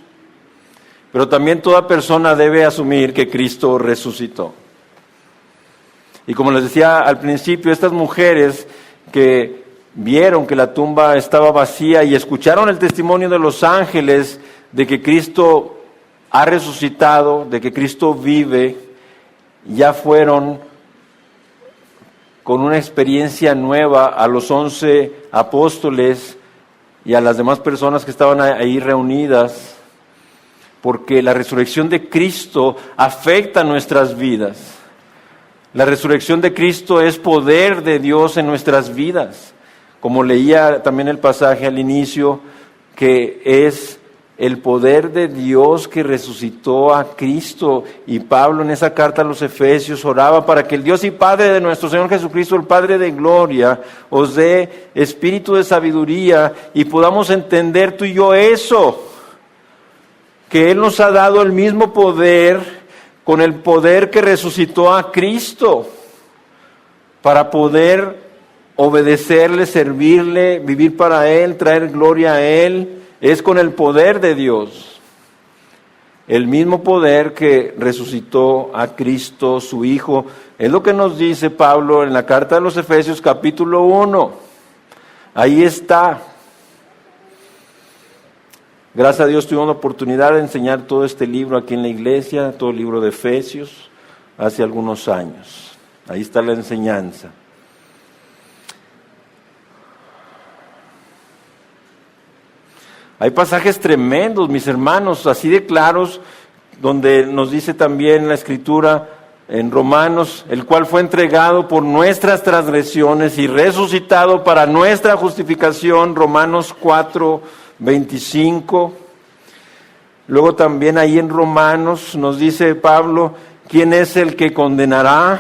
pero también toda persona debe asumir que Cristo resucitó. Y como les decía al principio, estas mujeres que vieron que la tumba estaba vacía y escucharon el testimonio de los ángeles de que Cristo ha resucitado, de que Cristo vive, ya fueron con una experiencia nueva a los 11 apóstoles y a las demás personas que estaban ahí reunidas, porque la resurrección de Cristo afecta nuestras vidas. La resurrección de Cristo es poder de Dios en nuestras vidas, como leía también el pasaje al inicio, que es el poder de Dios que resucitó a Cristo. Y Pablo en esa carta a los Efesios oraba para que el Dios y Padre de nuestro Señor Jesucristo, el Padre de gloria, os dé espíritu de sabiduría y podamos entender tú y yo eso, que Él nos ha dado el mismo poder, con el poder que resucitó a Cristo, para poder obedecerle, servirle, vivir para Él, traer gloria a Él. Es con el poder de Dios, el mismo poder que resucitó a Cristo, su Hijo. Es lo que nos dice Pablo en la carta de los Efesios capítulo 1. Ahí está. Gracias a Dios tuvimos la oportunidad de enseñar todo este libro aquí en la iglesia, todo el libro de Efesios, hace algunos años. Ahí está la enseñanza. Hay pasajes tremendos, mis hermanos, así de claros, donde nos dice también la Escritura en Romanos, el cual fue entregado por nuestras transgresiones y resucitado para nuestra justificación, Romanos 4:25. Luego también ahí en Romanos nos dice Pablo, ¿quién es el que condenará?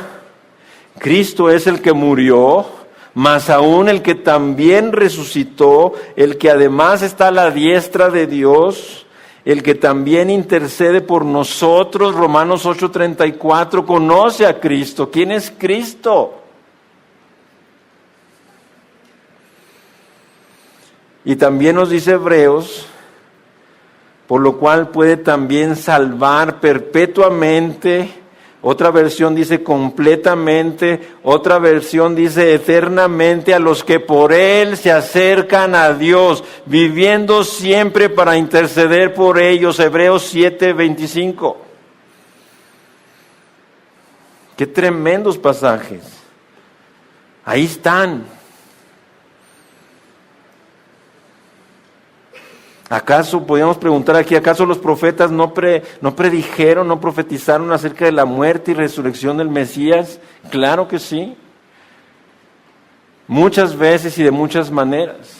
Cristo es el que murió, mas aún el que también resucitó, el que además está a la diestra de Dios, el que también intercede por nosotros, Romanos 8:34, conoce a Cristo. ¿Quién es Cristo? Y también nos dice Hebreos, por lo cual puede también salvar perpetuamente. Otra versión dice completamente, otra versión dice eternamente a los que por Él se acercan a Dios, viviendo siempre para interceder por ellos. Hebreos 7:25. Qué tremendos pasajes. Ahí están. ¿Acaso, podríamos preguntar aquí, acaso los profetas no predijeron, no profetizaron acerca de la muerte y resurrección del Mesías? Claro que sí. Muchas veces y de muchas maneras.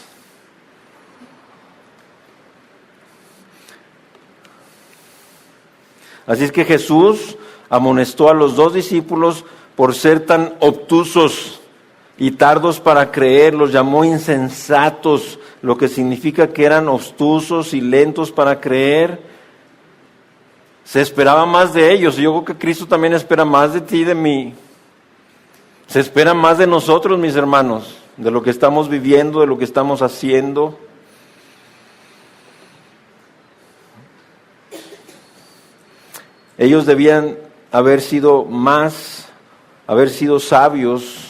Así es que Jesús amonestó a los 2 discípulos por ser tan obtusos y tardos para creer, los llamó insensatos, lo que significa que eran obtusos y lentos para creer. Se esperaba más de ellos, y yo creo que Cristo también espera más de ti y de mí. Se espera más de nosotros, mis hermanos, de lo que estamos viviendo, de lo que estamos haciendo. Ellos debían haber sido sabios,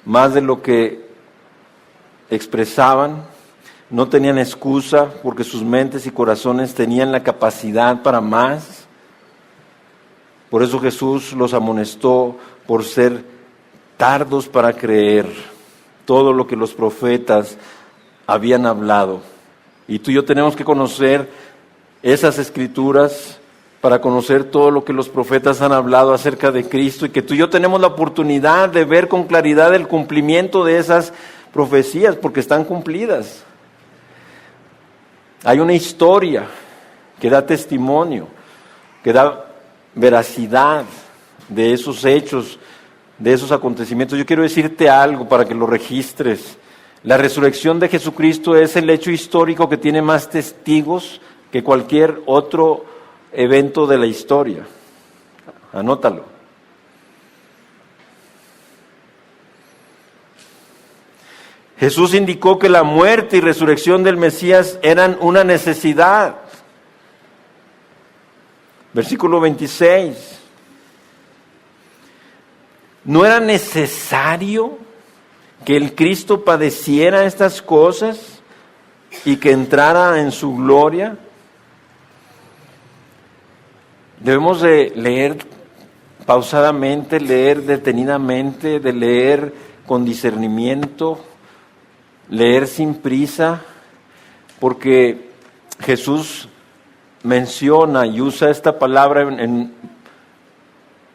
más de lo que expresaban. No tenían excusa porque sus mentes y corazones tenían la capacidad para más. Por eso Jesús los amonestó por ser tardos para creer todo lo que los profetas habían hablado. Y tú y yo tenemos que conocer esas escrituras para conocer todo lo que los profetas han hablado acerca de Cristo, y que tú y yo tenemos la oportunidad de ver con claridad el cumplimiento de esas profecías, porque están cumplidas. Hay una historia que da testimonio, que da veracidad de esos hechos, de esos acontecimientos. Yo quiero decirte algo para que lo registres. La resurrección de Jesucristo es el hecho histórico que tiene más testigos que cualquier otro evento de la historia. Anótalo. Jesús indicó que la muerte y resurrección del Mesías eran una necesidad. Versículo 26. ¿No era necesario que el Cristo padeciera estas cosas y que entrara en su gloria? Debemos de leer pausadamente, leer detenidamente, de leer con discernimiento, leer sin prisa, porque Jesús menciona y usa esta palabra en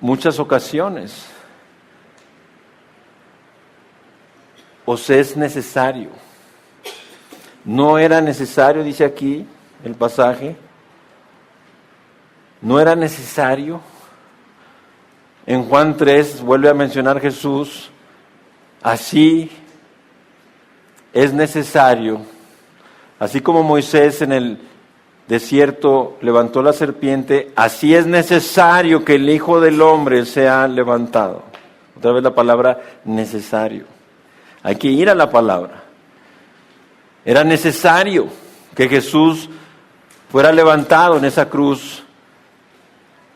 muchas ocasiones. Os es necesario. No era necesario, dice aquí el pasaje. No era necesario. En Juan 3 vuelve a mencionar Jesús, así es necesario, así como Moisés en el desierto levantó la serpiente, así es necesario que el Hijo del Hombre sea levantado. Otra vez la palabra necesario. Hay que ir a la palabra. Era necesario que Jesús fuera levantado en esa cruz,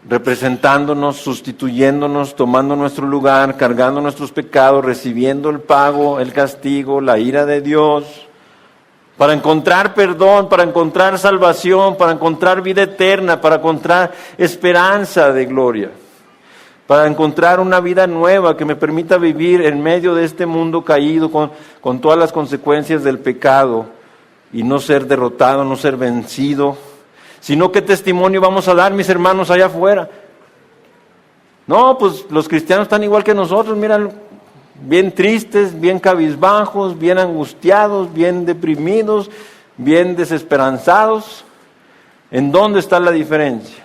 representándonos, sustituyéndonos, tomando nuestro lugar, cargando nuestros pecados, recibiendo el pago, el castigo, la ira de Dios, para encontrar perdón, para encontrar salvación, para encontrar vida eterna, para encontrar esperanza de gloria, para encontrar una vida nueva que me permita vivir en medio de este mundo caído con todas las consecuencias del pecado y no ser derrotado, no ser vencido. Sino, ¿qué testimonio vamos a dar, mis hermanos, allá afuera? No, pues los cristianos están igual que nosotros, miran, bien tristes, bien cabizbajos, bien angustiados, bien deprimidos, bien desesperanzados. ¿En dónde está la diferencia?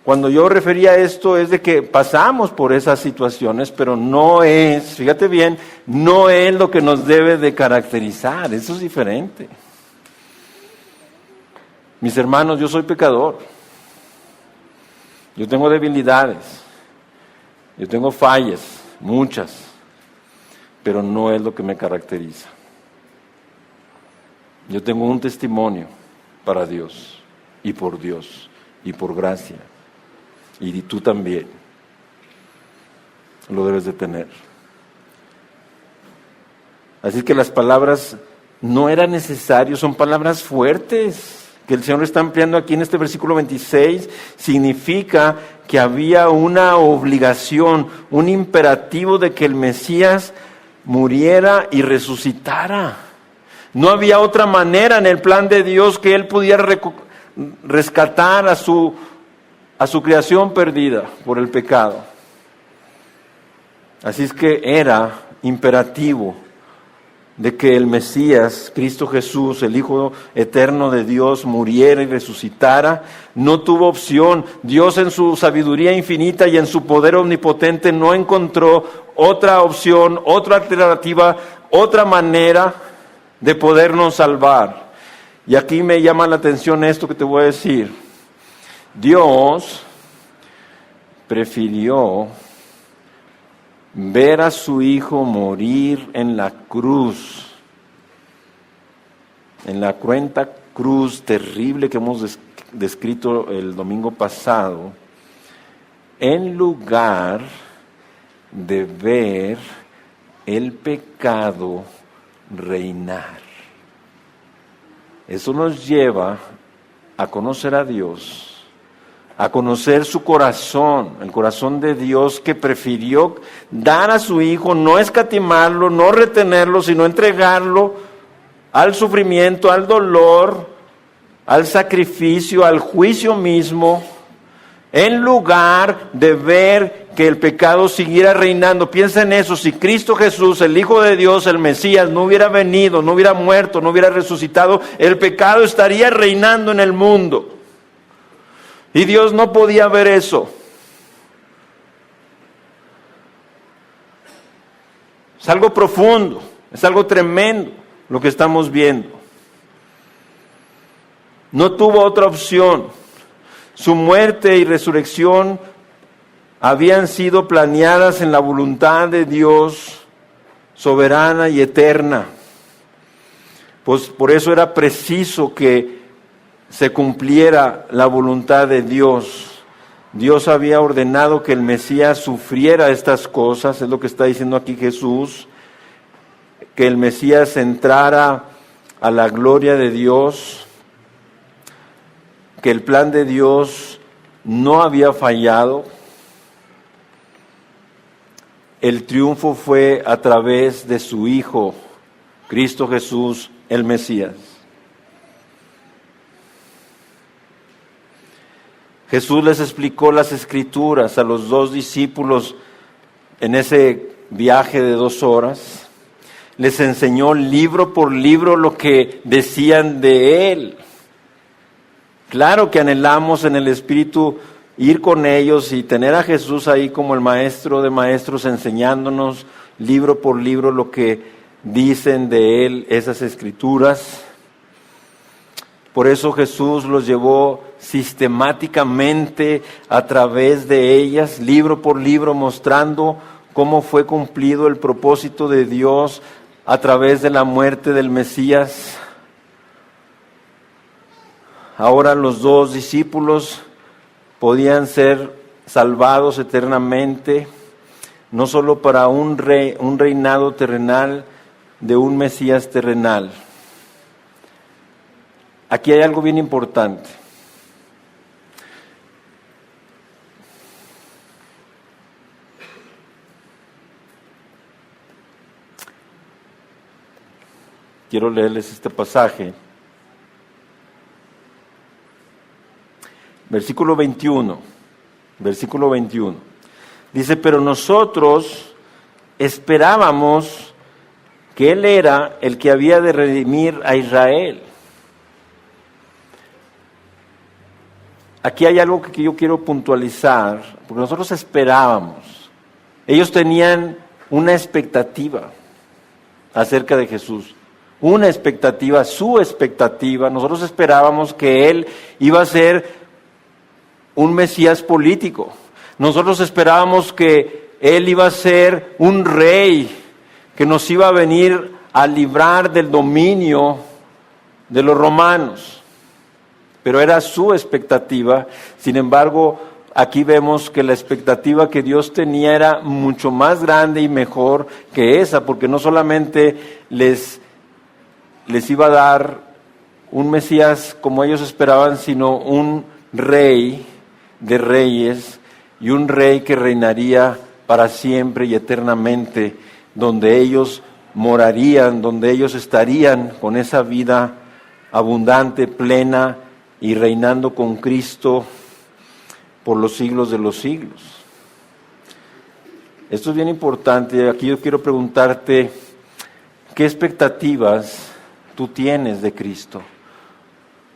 Cuando yo refería a esto es de que pasamos por esas situaciones, pero no es, fíjate bien, no es lo que nos debe de caracterizar, eso es diferente. Mis hermanos, yo soy pecador, yo tengo debilidades, yo tengo fallas, muchas, pero no es lo que me caracteriza. Yo tengo un testimonio para Dios y por gracia, y tú también lo debes de tener. Así que las palabras no era necesario, son palabras fuertes que el Señor está ampliando aquí en este versículo 26, significa que había una obligación, un imperativo de que el Mesías muriera y resucitara. No había otra manera en el plan de Dios que Él pudiera rescatar a su creación perdida por el pecado. Así es que era imperativo de que el Mesías, Cristo Jesús, el Hijo eterno de Dios, muriera y resucitara. No tuvo opción. Dios en su sabiduría infinita y en su poder omnipotente no encontró otra opción, otra alternativa, otra manera de podernos salvar. Y aquí me llama la atención esto que te voy a decir. Dios prefirió ver a su Hijo morir en la cruz, en la cruenta cruz terrible que hemos descrito el domingo pasado, en lugar de ver el pecado reinar. Eso nos lleva a conocer a Dios, a conocer su corazón, el corazón de Dios que prefirió dar a su Hijo, no escatimarlo, no retenerlo, sino entregarlo al sufrimiento, al dolor, al sacrificio, al juicio mismo, en lugar de ver que el pecado siguiera reinando. Piensa en eso, si Cristo Jesús, el Hijo de Dios, el Mesías, no hubiera venido, no hubiera muerto, no hubiera resucitado, el pecado estaría reinando en el mundo. Y Dios no podía ver eso. Es algo profundo, es algo tremendo lo que estamos viendo. No tuvo otra opción. Su muerte y resurrección habían sido planeadas en la voluntad de Dios, soberana y eterna. Pues por eso era preciso que se cumpliera la voluntad de Dios. Dios había ordenado que el Mesías sufriera estas cosas, es lo que está diciendo aquí Jesús, que el Mesías entrara a la gloria de Dios, que el plan de Dios no había fallado. El triunfo fue a través de su Hijo, Cristo Jesús, el Mesías. Jesús les explicó las Escrituras a los 2 discípulos en ese viaje de 2 horas. Les enseñó libro por libro lo que decían de Él. Claro que anhelamos en el Espíritu ir con ellos y tener a Jesús ahí como el maestro de maestros enseñándonos libro por libro lo que dicen de Él esas Escrituras. Por eso Jesús los llevó sistemáticamente a través de ellas, libro por libro, mostrando cómo fue cumplido el propósito de Dios a través de la muerte del Mesías. Ahora los 2 discípulos podían ser salvados eternamente, no solo para un reinado terrenal de un Mesías terrenal. Aquí hay algo bien importante. Quiero leerles este pasaje. Versículo 21. Dice, pero nosotros esperábamos que Él era el que había de redimir a Israel. Aquí hay algo que yo quiero puntualizar, porque nosotros esperábamos. Ellos tenían una expectativa acerca de Jesús, una expectativa, su expectativa. Nosotros esperábamos que Él iba a ser un Mesías político. Nosotros esperábamos que Él iba a ser un rey que nos iba a venir a librar del dominio de los romanos. Pero era su expectativa. Sin embargo, aquí vemos que la expectativa que Dios tenía era mucho más grande y mejor que esa, porque no solamente les iba a dar un Mesías como ellos esperaban, sino un rey de reyes y un rey que reinaría para siempre y eternamente, donde ellos morarían, donde ellos estarían con esa vida abundante, plena, y reinando con Cristo por los siglos de los siglos. Esto es bien importante. Aquí yo quiero preguntarte, ¿qué expectativas tú tienes de Cristo?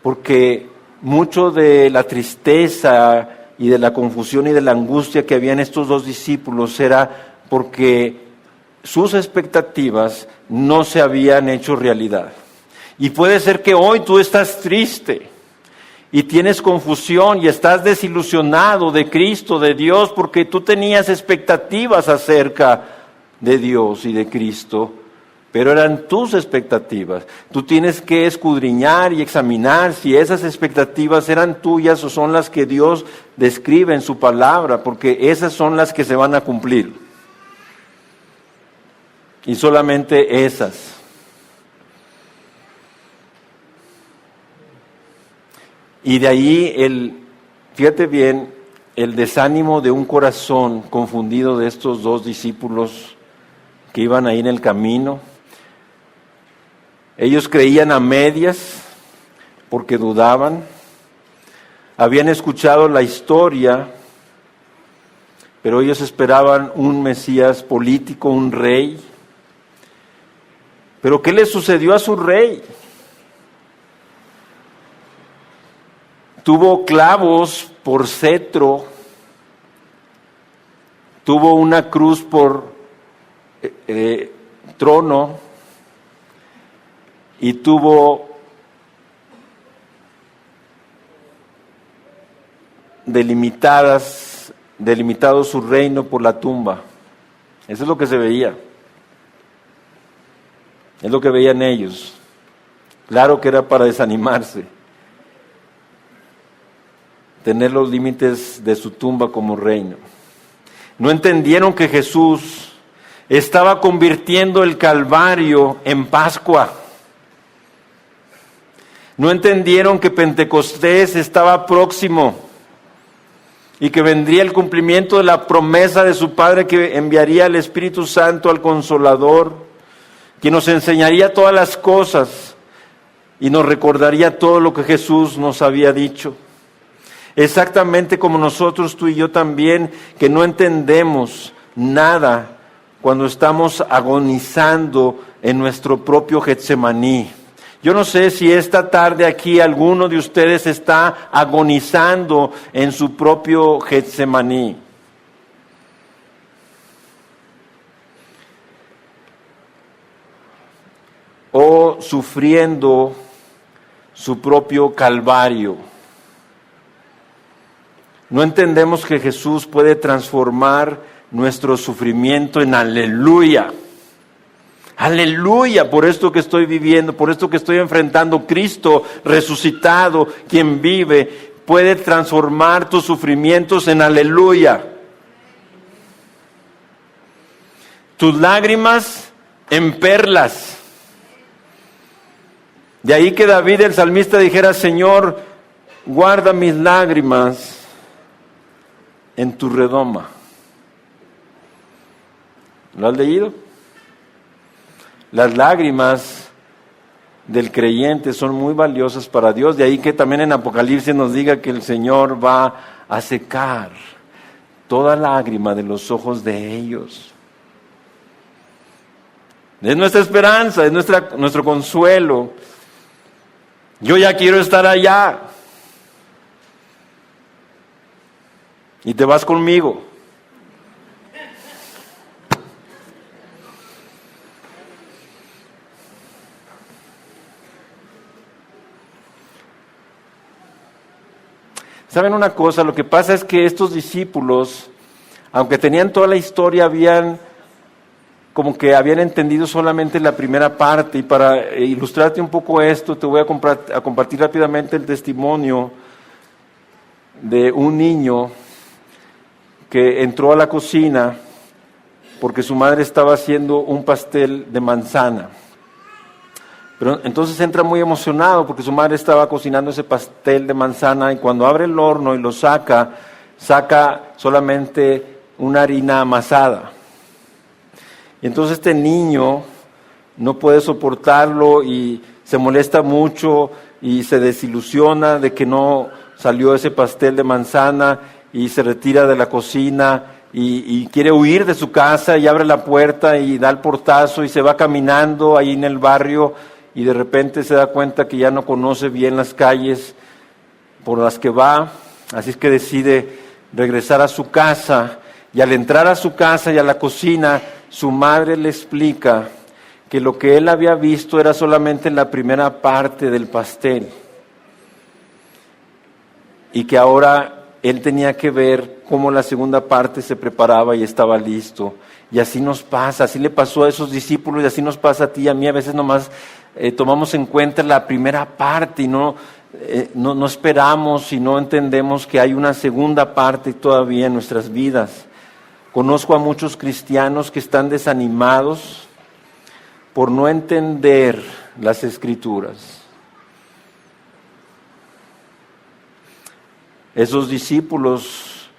Porque mucho de la tristeza y de la confusión y de la angustia que había en estos 2 discípulos era porque sus expectativas no se habían hecho realidad. Y puede ser que hoy tú estás triste y tienes confusión y estás desilusionado de Cristo, de Dios, porque tú tenías expectativas acerca de Dios y de Cristo, pero eran tus expectativas. Tú tienes que escudriñar y examinar si esas expectativas eran tuyas o son las que Dios describe en su palabra, porque esas son las que se van a cumplir. Y solamente esas. Y de ahí, fíjate bien, el desánimo de un corazón confundido de estos 2 discípulos que iban ahí en el camino. Ellos creían a medias porque dudaban. Habían escuchado la historia, pero ellos esperaban un Mesías político, un rey. Pero ¿qué le sucedió a su rey? Tuvo clavos por cetro, tuvo una cruz por trono y tuvo delimitado su reino por la tumba. Eso es lo que se veía. Es lo que veían ellos. Claro que era para desanimarse. tener los límites de su tumba como reino. No entendieron que Jesús estaba convirtiendo el Calvario en Pascua. No entendieron que Pentecostés estaba próximo y que vendría el cumplimiento de la promesa de su Padre, que enviaría el Espíritu Santo al Consolador, que nos enseñaría todas las cosas y nos recordaría todo lo que Jesús nos había dicho. Exactamente como nosotros, tú y yo también, que no entendemos nada cuando estamos agonizando en nuestro propio Getsemaní. Yo no sé si esta tarde aquí alguno de ustedes está agonizando en su propio Getsemaní. O sufriendo su propio calvario. No entendemos que Jesús puede transformar nuestro sufrimiento en aleluya. Aleluya por esto que estoy viviendo, por esto que estoy enfrentando. Cristo resucitado, quien vive, puede transformar tus sufrimientos en aleluya. Tus lágrimas en perlas. De ahí que David, el salmista, dijera: Señor, guarda mis lágrimas en tu redoma. ¿Lo has leído? Las lágrimas del creyente son muy valiosas para Dios. De ahí que también en Apocalipsis nos diga que el Señor va a secar toda lágrima de los ojos de ellos. Es nuestra esperanza, es nuestro consuelo. Yo ya quiero estar allá. Y te vas conmigo. ¿Saben una cosa? Lo que pasa es que estos discípulos, aunque tenían toda la historia, habían entendido solamente la primera parte. Y para ilustrarte un poco esto, te voy a compartir rápidamente el testimonio de un niño que entró a la cocina porque su madre estaba haciendo un pastel de manzana. Pero entonces entra muy emocionado porque su madre estaba cocinando ese pastel de manzana, y cuando abre el horno y lo saca solamente una harina amasada. Y entonces este niño no puede soportarlo y se molesta mucho y se desilusiona de que no salió ese pastel de manzana, y se retira de la cocina y quiere huir de su casa, y abre la puerta y da el portazo y se va caminando ahí en el barrio. Y de repente se da cuenta que ya no conoce bien las calles por las que va, así es que decide regresar a su casa. Y al entrar a su casa y a la cocina, su madre le explica que lo que él había visto era solamente la primera parte del pastel, y que ahora él tenía que ver cómo la segunda parte se preparaba y estaba listo. Y así nos pasa, así le pasó a esos discípulos, y así nos pasa a ti y a mí. A veces nomás tomamos en cuenta la primera parte y no esperamos y no entendemos que hay una segunda parte todavía en nuestras vidas. Conozco a muchos cristianos que están desanimados por no entender las Escrituras. Esos discípulos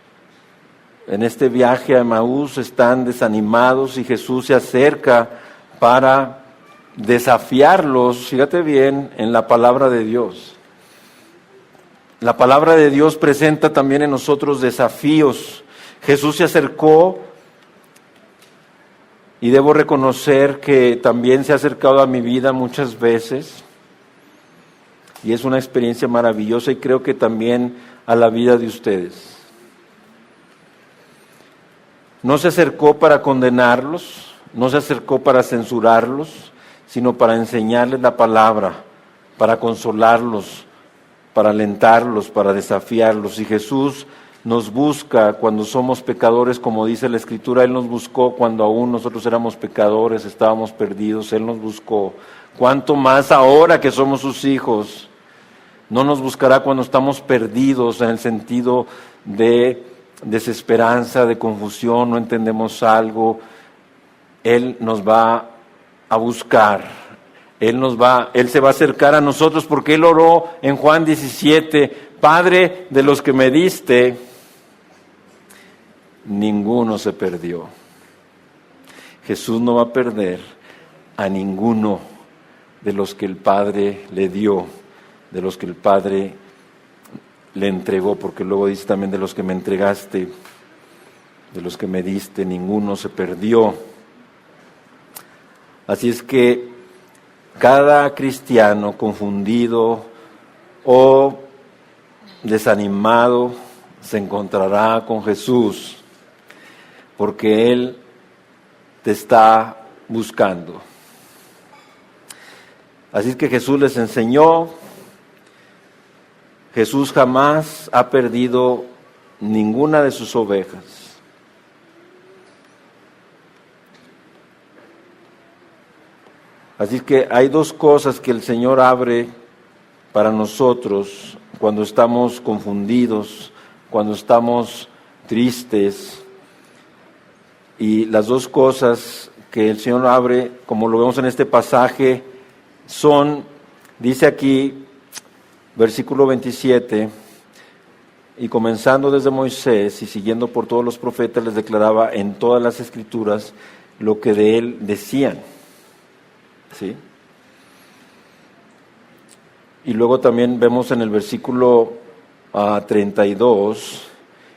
en este viaje a Emaús están desanimados, y Jesús se acerca para desafiarlos, fíjate bien, en la palabra de Dios. La palabra de Dios presenta también en nosotros desafíos. Jesús se acercó, y debo reconocer que también se ha acercado a mi vida muchas veces, y es una experiencia maravillosa, y creo que también a la vida de ustedes. No se acercó para condenarlos, no se acercó para censurarlos, sino para enseñarles la palabra, para consolarlos, para alentarlos, para desafiarlos. Y Jesús nos busca cuando somos pecadores, como dice la Escritura. Él nos buscó cuando aún nosotros éramos pecadores, estábamos perdidos. Él nos buscó. ¿Cuánto más ahora que somos sus hijos? No nos buscará cuando estamos perdidos en el sentido de desesperanza, de confusión, no entendemos algo. Él nos va a buscar. Él se va a acercar a nosotros porque Él oró en Juan 17, Padre, de los que me diste, ninguno se perdió. Jesús no va a perder a ninguno de los que el Padre le dio, de los que el Padre le entregó, porque luego dice también de los que me entregaste, de los que me diste, ninguno se perdió. Así es que cada cristiano confundido o desanimado se encontrará con Jesús, porque Él te está buscando. Así es que Jesús les enseñó. Jesús jamás ha perdido ninguna de sus ovejas. Así que hay dos cosas que el Señor abre para nosotros cuando estamos confundidos, cuando estamos tristes. Y las dos cosas que el Señor abre, como lo vemos en este pasaje, son, dice aquí, versículo 27, y comenzando desde Moisés y siguiendo por todos los profetas, les declaraba en todas las Escrituras lo que de él decían. ¿Sí? Y luego también vemos en el versículo 32,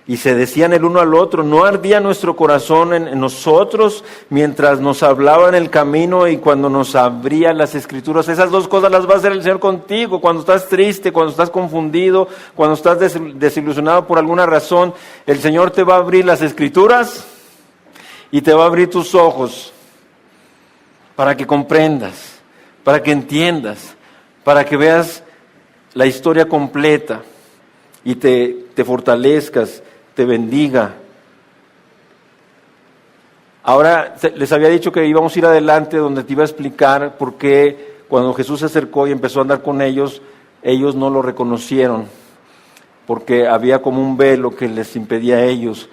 y se decían el uno al otro, ¿no ardía nuestro corazón en nosotros mientras nos hablaba en el camino y cuando nos abría las Escrituras? Esas dos cosas las va a hacer el Señor contigo, cuando estás triste, cuando estás confundido, cuando estás desilusionado por alguna razón. El Señor te va a abrir las Escrituras y te va a abrir tus ojos para que comprendas, para que entiendas, para que veas la historia completa y te fortalezcas, te bendiga. Ahora les había dicho que íbamos a ir adelante donde te iba a explicar por qué cuando Jesús se acercó y empezó a andar con ellos, ellos no lo reconocieron, porque había como un velo que les impedía a ellos.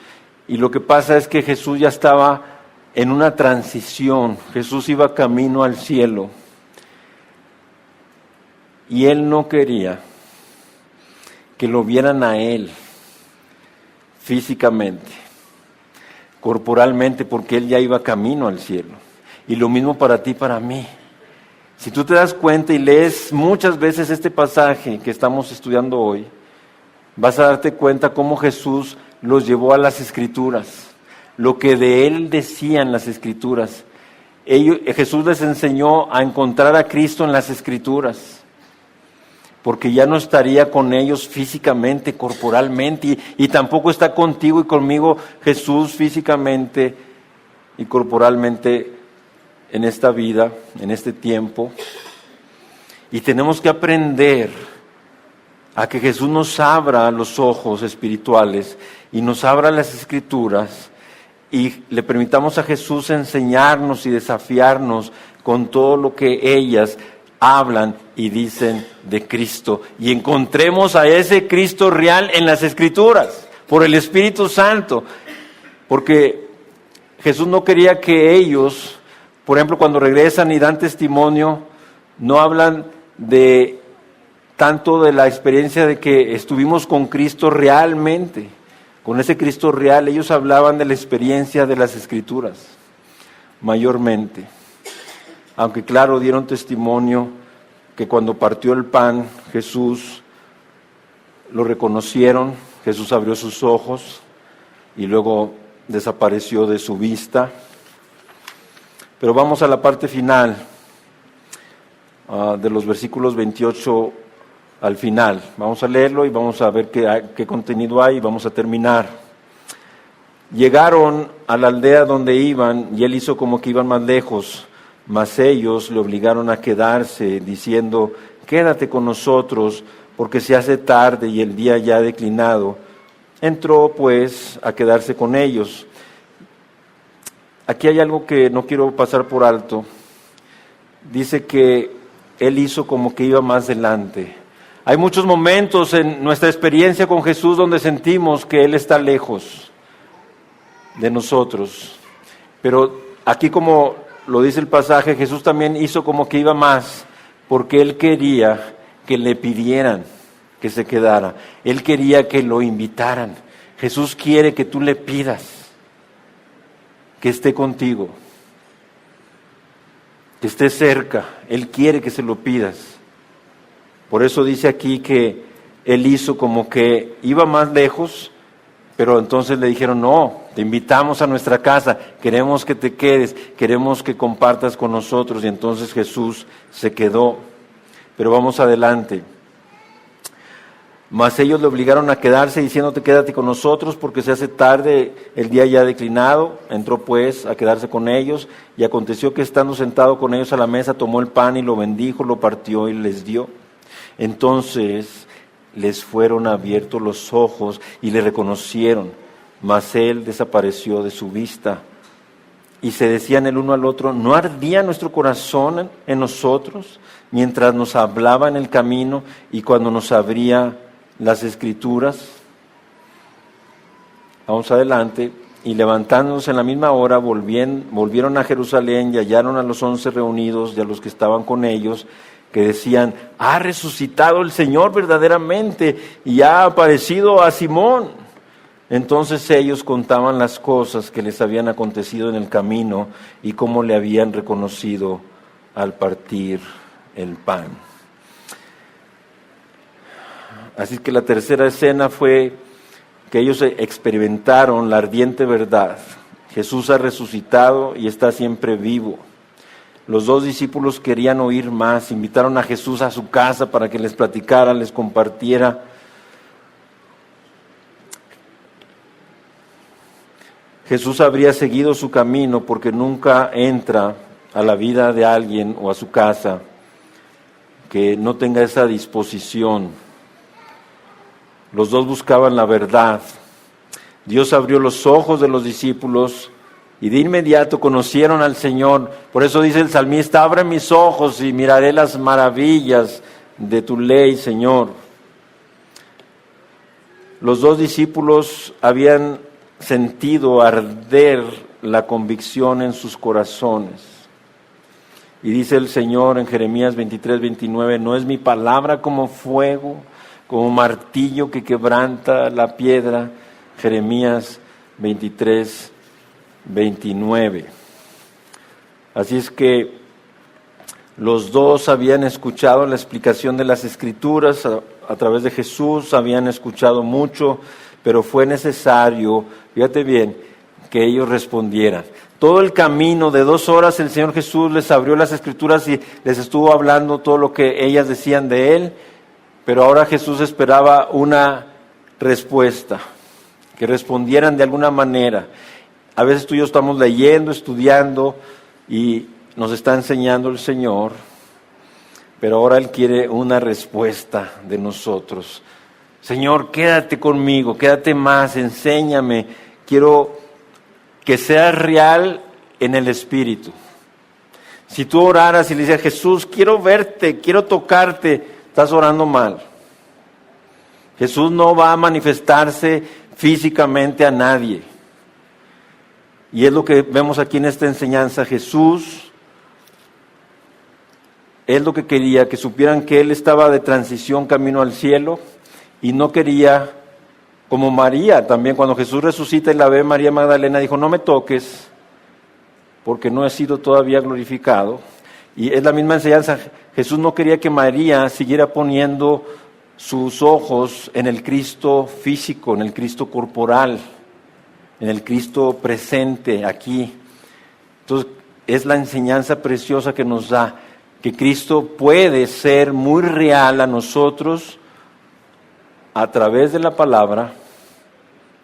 Y lo que pasa es que Jesús ya estaba en una transición, Jesús iba camino al cielo. Y Él no quería que lo vieran a Él físicamente, corporalmente, porque Él ya iba camino al cielo. Y lo mismo para ti y para mí. Si tú te das cuenta y lees muchas veces este pasaje que estamos estudiando hoy, vas a darte cuenta cómo Jesús los llevó a las Escrituras, lo que de Él decían las Escrituras. Jesús les enseñó a encontrar a Cristo en las Escrituras, porque ya no estaría con ellos físicamente, corporalmente, y tampoco está contigo y conmigo Jesús físicamente y corporalmente en esta vida, en este tiempo. Y tenemos que aprender a que Jesús nos abra los ojos espirituales y nos abra las Escrituras y le permitamos a Jesús enseñarnos y desafiarnos con todo lo que ellas hablan y dicen de Cristo, y encontremos a ese Cristo real en las Escrituras, por el Espíritu Santo, porque Jesús no quería que ellos, por ejemplo, cuando regresan y dan testimonio, no hablan de tanto de la experiencia de que estuvimos con Cristo realmente, con ese Cristo real. Ellos hablaban de la experiencia de las Escrituras, mayormente. Aunque claro, dieron testimonio que cuando partió el pan, Jesús lo reconocieron, Jesús abrió sus ojos y luego desapareció de su vista. Pero vamos a la parte final, de los versículos 28 al final. Vamos a leerlo y vamos a ver qué contenido hay y vamos a terminar. Llegaron a la aldea donde iban y él hizo como que iban más lejos. Mas ellos le obligaron a quedarse, diciendo, quédate con nosotros, porque se hace tarde y el día ya ha declinado. Entró, pues, a quedarse con ellos. Aquí hay algo que no quiero pasar por alto. Dice que él hizo como que iba más delante. Hay muchos momentos en nuestra experiencia con Jesús donde sentimos que Él está lejos de nosotros. Pero aquí, como lo dice el pasaje, Jesús también hizo como que iba más, porque Él quería que le pidieran que se quedara. Él quería que lo invitaran. Jesús quiere que tú le pidas que esté contigo, que esté cerca. Él quiere que se lo pidas. Por eso dice aquí que Él hizo como que iba más lejos, pero entonces le dijeron, no, te invitamos a nuestra casa, queremos que te quedes, queremos que compartas con nosotros. Y entonces Jesús se quedó. Pero vamos adelante. Mas ellos le obligaron a quedarse, diciéndote, quédate con nosotros, porque se hace tarde, el día ya ha declinado. Entró pues a quedarse con ellos, y aconteció que estando sentado con ellos a la mesa, tomó el pan y lo bendijo, lo partió y les dio. Entonces les fueron abiertos los ojos y le reconocieron, mas él desapareció de su vista. Y se decían el uno al otro, ¿no ardía nuestro corazón en nosotros mientras nos hablaba en el camino y cuando nos abría las Escrituras? Vamos adelante. Y levantándose en la misma hora, volvieron a Jerusalén y hallaron a los 11 reunidos y a los que estaban con ellos, que decían, ha resucitado el Señor verdaderamente y ha aparecido a Simón. Entonces ellos contaban las cosas que les habían acontecido en el camino y cómo le habían reconocido al partir el pan. Así que la tercera escena fue que ellos experimentaron la ardiente verdad. Jesús ha resucitado y está siempre vivo. Los dos discípulos querían oír más, invitaron a Jesús a su casa para que les platicara, les compartiera. Jesús habría seguido su camino porque nunca entra a la vida de alguien o a su casa que no tenga esa disposición. Los dos buscaban la verdad. Dios abrió los ojos de los discípulos y de inmediato conocieron al Señor. Por eso dice el salmista, abre mis ojos y miraré las maravillas de tu ley, Señor. Los dos discípulos habían sentido arder la convicción en sus corazones. Y dice el Señor en Jeremías 23:29, no es mi palabra como fuego, como martillo que quebranta la piedra. Jeremías 23:29. Así es que los dos habían escuchado la explicación de las Escrituras a través de Jesús, habían escuchado mucho, pero fue necesario, fíjate bien, que ellos respondieran. Todo el camino de 2 horas el Señor Jesús les abrió las Escrituras y les estuvo hablando todo lo que ellas decían de Él, pero ahora Jesús esperaba una respuesta, que respondieran de alguna manera. A veces tú y yo estamos leyendo, estudiando y nos está enseñando el Señor, pero ahora Él quiere una respuesta de nosotros. Señor, quédate conmigo, quédate más, enséñame. Quiero que seas real en el Espíritu. Si tú oraras y le dices, Jesús, quiero verte, quiero tocarte, estás orando mal. Jesús no va a manifestarse físicamente a nadie. Y es lo que vemos aquí en esta enseñanza. Jesús es lo que quería, que supieran que Él estaba de transición camino al cielo y no quería, como María también, cuando Jesús resucita y la ve María Magdalena, dijo, no me toques porque no he sido todavía glorificado. Y es la misma enseñanza. Jesús no quería que María siguiera poniendo sus ojos en el Cristo físico, en el Cristo corporal, en el Cristo presente aquí. Entonces, es la enseñanza preciosa que nos da, que Cristo puede ser muy real a nosotros a través de la palabra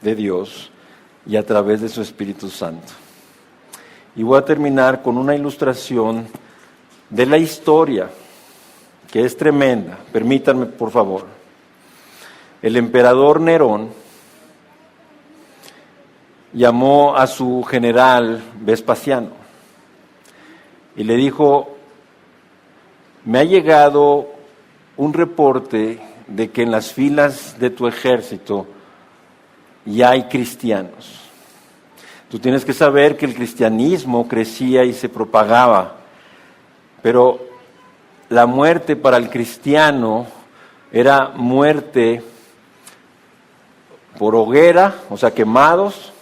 de Dios y a través de su Espíritu Santo. Y voy a terminar con una ilustración de la historia, que es tremenda. Permítanme, por favor. El emperador Nerón llamó a su general Vespasiano y le dijo, me ha llegado un reporte de que en las filas de tu ejército ya hay cristianos. Tú tienes que saber que el cristianismo crecía y se propagaba, pero la muerte para el cristiano era muerte por hoguera, o sea, quemados,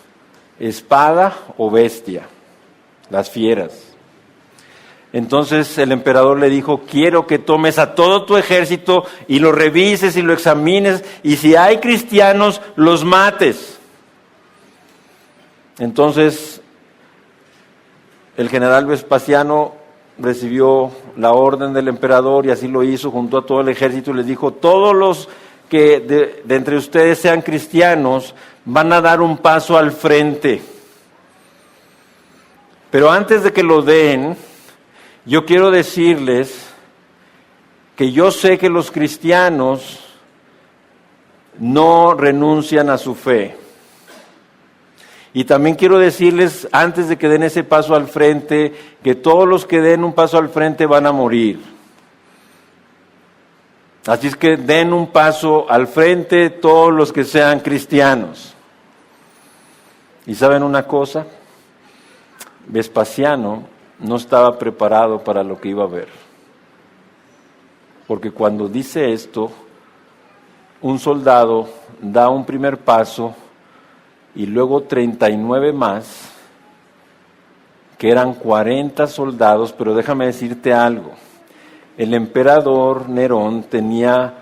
espada o bestia, las fieras. Entonces el emperador le dijo: quiero que tomes a todo tu ejército y lo revises y lo examines, y si hay cristianos, los mates. Entonces el general Vespasiano recibió la orden del emperador y así lo hizo, juntó a todo el ejército y les dijo: todos los que de entre ustedes sean cristianos van a dar un paso al frente. Pero antes de que lo den, yo quiero decirles que yo sé que los cristianos no renuncian a su fe. Y también quiero decirles, antes de que den ese paso al frente, que todos los que den un paso al frente van a morir. Así es que den un paso al frente todos los que sean cristianos. ¿Y saben una cosa? Vespasiano no estaba preparado para lo que iba a ver. Porque cuando dice esto, un soldado da un primer paso y luego 39 más, que eran 40 soldados, pero déjame decirte algo. El emperador Nerón tenía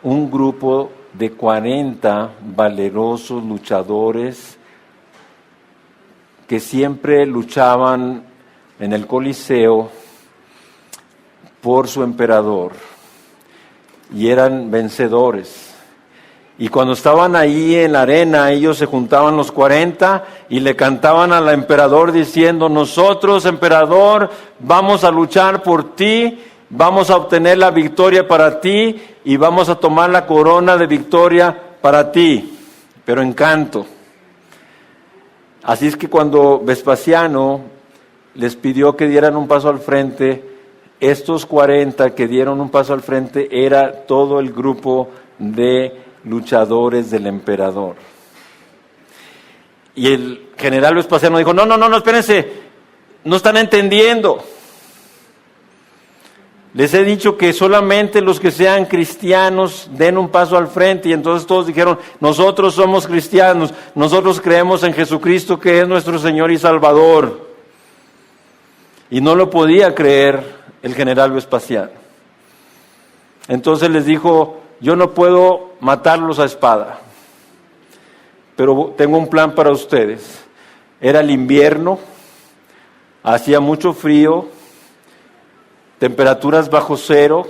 un grupo de 40 valerosos luchadores que siempre luchaban en el Coliseo por su emperador y eran vencedores. Y cuando estaban ahí en la arena, ellos se juntaban los 40 y le cantaban al emperador diciendo: nosotros, emperador, vamos a luchar por ti, vamos a obtener la victoria para ti y vamos a tomar la corona de victoria para ti, pero en canto. Así es que cuando Vespasiano les pidió que dieran un paso al frente, estos 40 que dieron un paso al frente era todo el grupo de luchadores del emperador. Y el general Vespasiano dijo: no, espérense, no están entendiendo. Les he dicho que solamente los que sean cristianos den un paso al frente. Y entonces todos dijeron: nosotros somos cristianos, nosotros creemos en Jesucristo, que es nuestro Señor y Salvador. Y no lo podía creer el general Vespasiano. Entonces les dijo: yo no puedo matarlos a espada, pero tengo un plan para ustedes. Era el invierno, hacía mucho frío, temperaturas bajo cero.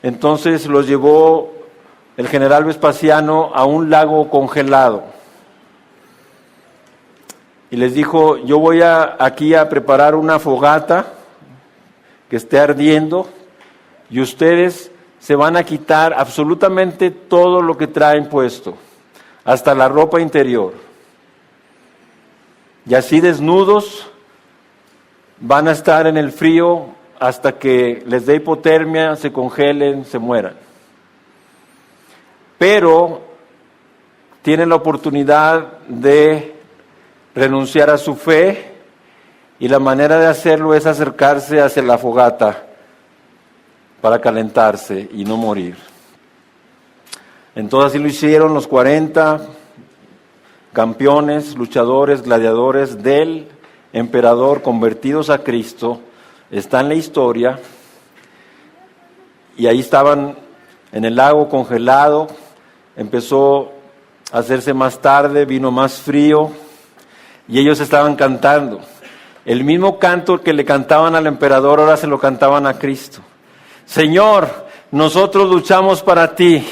Entonces los llevó el general Vespasiano a un lago congelado y les dijo: yo voy aquí a preparar una fogata que esté ardiendo y ustedes se van a quitar absolutamente todo lo que traen puesto, hasta la ropa interior. Y así desnudos van a estar en el frío hasta que les dé hipotermia, se congelen, se mueran. Pero tienen la oportunidad de renunciar a su fe y la manera de hacerlo es acercarse hacia la fogata para calentarse y no morir. Entonces así lo hicieron los 40 campeones, luchadores, gladiadores del emperador convertidos a Cristo. Está en la historia. Y ahí estaban en el lago congelado. Empezó a hacerse más tarde, vino más frío y ellos estaban cantando. El mismo canto que le cantaban al emperador, ahora se lo cantaban a Cristo. Señor, nosotros luchamos para ti,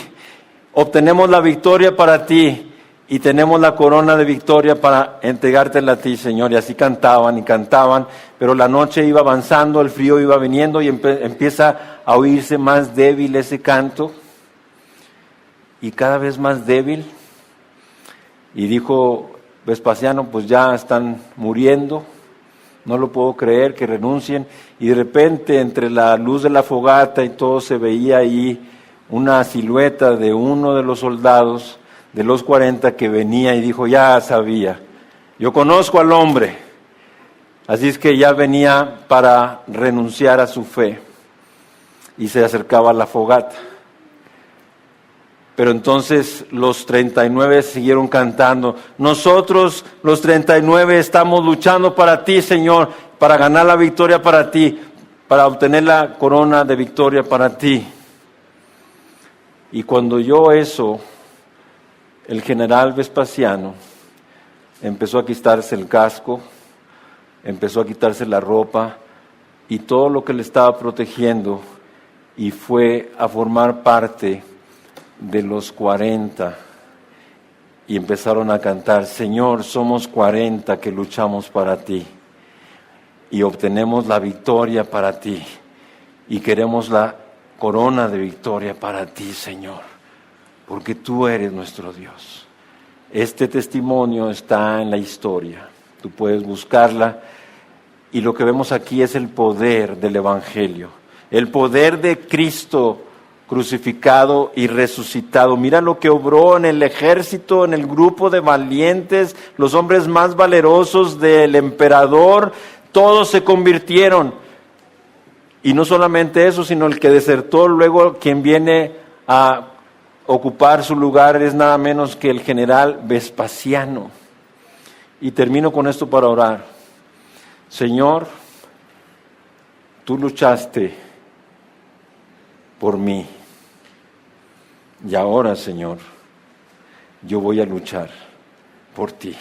obtenemos la victoria para ti y tenemos la corona de victoria para entregártela a ti, Señor. Y así cantaban y cantaban, pero la noche iba avanzando, el frío iba viniendo y empieza a oírse más débil ese canto y cada vez más débil. Y dijo Vespasiano: pues ya están muriendo. No lo puedo creer que renuncien. Y de repente, entre la luz de la fogata y todo, se veía ahí una silueta de uno de los soldados de los 40 que venía y dijo, ya sabía, yo conozco al hombre, así es que ya venía para renunciar a su fe y se acercaba a la fogata. Pero entonces los 39 siguieron cantando, nosotros los 39 estamos luchando para ti, Señor, para ganar la victoria para ti, para obtener la corona de victoria para ti. Y cuando oyó eso, el general Vespasiano empezó a quitarse el casco, empezó a quitarse la ropa y todo lo que le estaba protegiendo, y fue a formar parte de los 40, y empezaron a cantar, Señor, somos 40 que luchamos para ti y obtenemos la victoria para ti y queremos la corona de victoria para ti, Señor, porque tú eres nuestro Dios. Este testimonio está en la historia, tú puedes buscarla, y lo que vemos aquí es el poder del Evangelio, el poder de Cristo crucificado y resucitado. Mira lo que obró en el ejército, en el grupo de valientes, los hombres más valerosos del emperador, todos se convirtieron. Y no solamente eso, sino el que desertó, luego quien viene a ocupar su lugar es nada menos que el general Vespasiano. Y termino con esto para orar. Señor, tú luchaste por mí. Y ahora, Señor, yo voy a luchar por ti.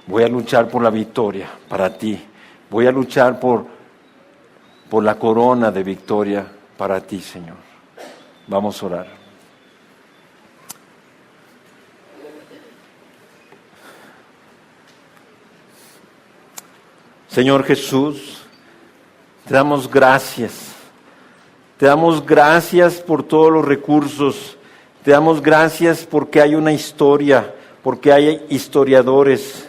Voy a luchar por la victoria para ti. Voy a luchar por la corona de victoria para ti, Señor. Vamos a orar. Señor Jesús, te damos gracias. Te damos gracias por todos los recursos, te damos gracias porque hay una historia, porque hay historiadores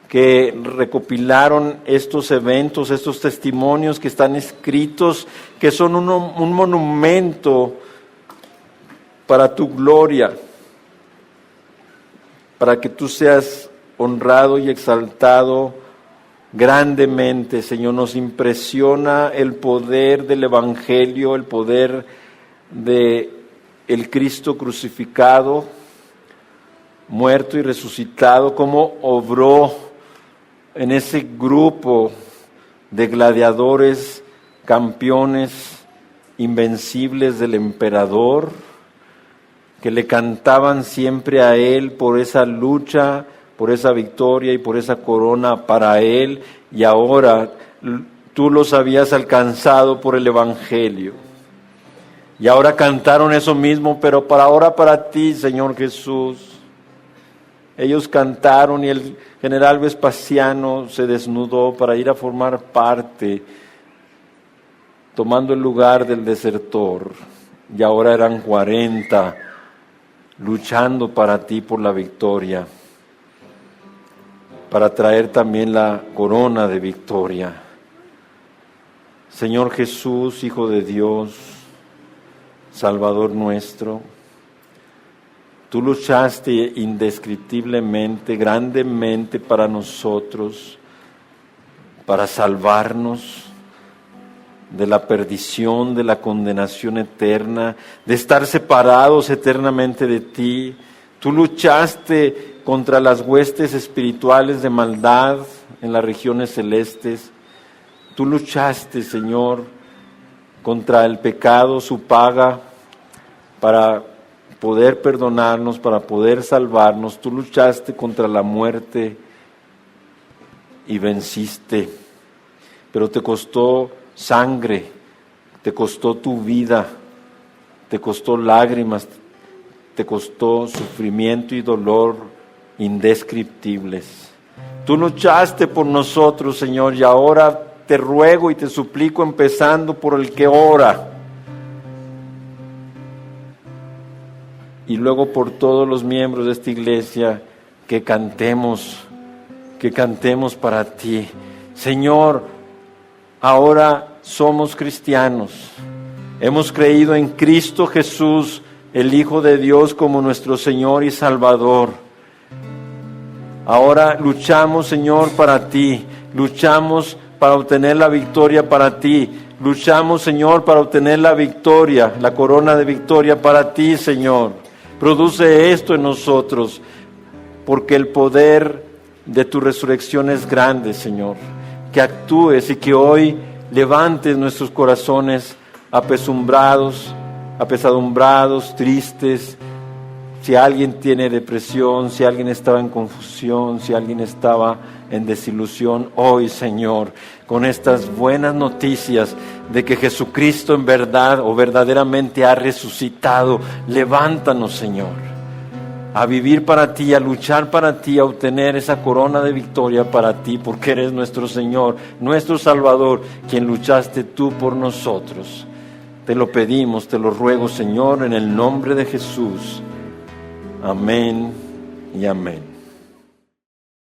que recopilaron estos eventos, estos testimonios que están escritos, que son un monumento para tu gloria, para que tú seas honrado y exaltado grandemente, Señor. Nos impresiona el poder del Evangelio, el poder de el Cristo crucificado, muerto y resucitado, cómo obró en ese grupo de gladiadores, campeones, invencibles del emperador, que le cantaban siempre a él por esa lucha, por esa victoria y por esa corona para él, y ahora tú los habías alcanzado por el Evangelio. Y ahora cantaron eso mismo, pero ahora para ti, Señor Jesús. Ellos cantaron y el general Vespasiano se desnudó para ir a formar parte, tomando el lugar del desertor. Y ahora eran 40 luchando para ti por la victoria, para traer también la corona de victoria. Señor Jesús, Hijo de Dios, Salvador nuestro, tú luchaste indescriptiblemente, grandemente para nosotros, para salvarnos de la perdición, de la condenación eterna, de estar separados eternamente de ti. Tú luchaste contra las huestes espirituales de maldad en las regiones celestes. Tú luchaste, Señor, contra el pecado, su paga, para poder perdonarnos, para poder salvarnos. Tú luchaste contra la muerte y venciste, pero te costó sangre, te costó tu vida, te costó lágrimas, te costó sufrimiento y dolor indescriptibles. Tú luchaste por nosotros, Señor, y ahora te ruego y te suplico, empezando por el que ora, y luego por todos los miembros de esta iglesia, que cantemos para ti. Señor, ahora somos cristianos. Hemos creído en Cristo Jesús, el Hijo de Dios, como nuestro Señor y Salvador. Ahora luchamos, Señor, para ti. Luchamos para obtener la victoria para ti. Luchamos, Señor, para obtener la victoria, la corona de victoria para ti, Señor. Produce esto en nosotros, porque el poder de tu resurrección es grande, Señor. Que actúes y que hoy levantes nuestros corazones apesadumbrados, tristes. Si alguien tiene depresión, si alguien estaba en confusión, si alguien estaba en desilusión, hoy, Señor, con estas buenas noticias de que Jesucristo en verdad o verdaderamente ha resucitado, levántanos, Señor, a vivir para ti, a luchar para ti, a obtener esa corona de victoria para ti, porque eres nuestro Señor, nuestro Salvador, quien luchaste tú por nosotros. Te lo pedimos, te lo ruego, Señor, en el nombre de Jesús. Amén y amén.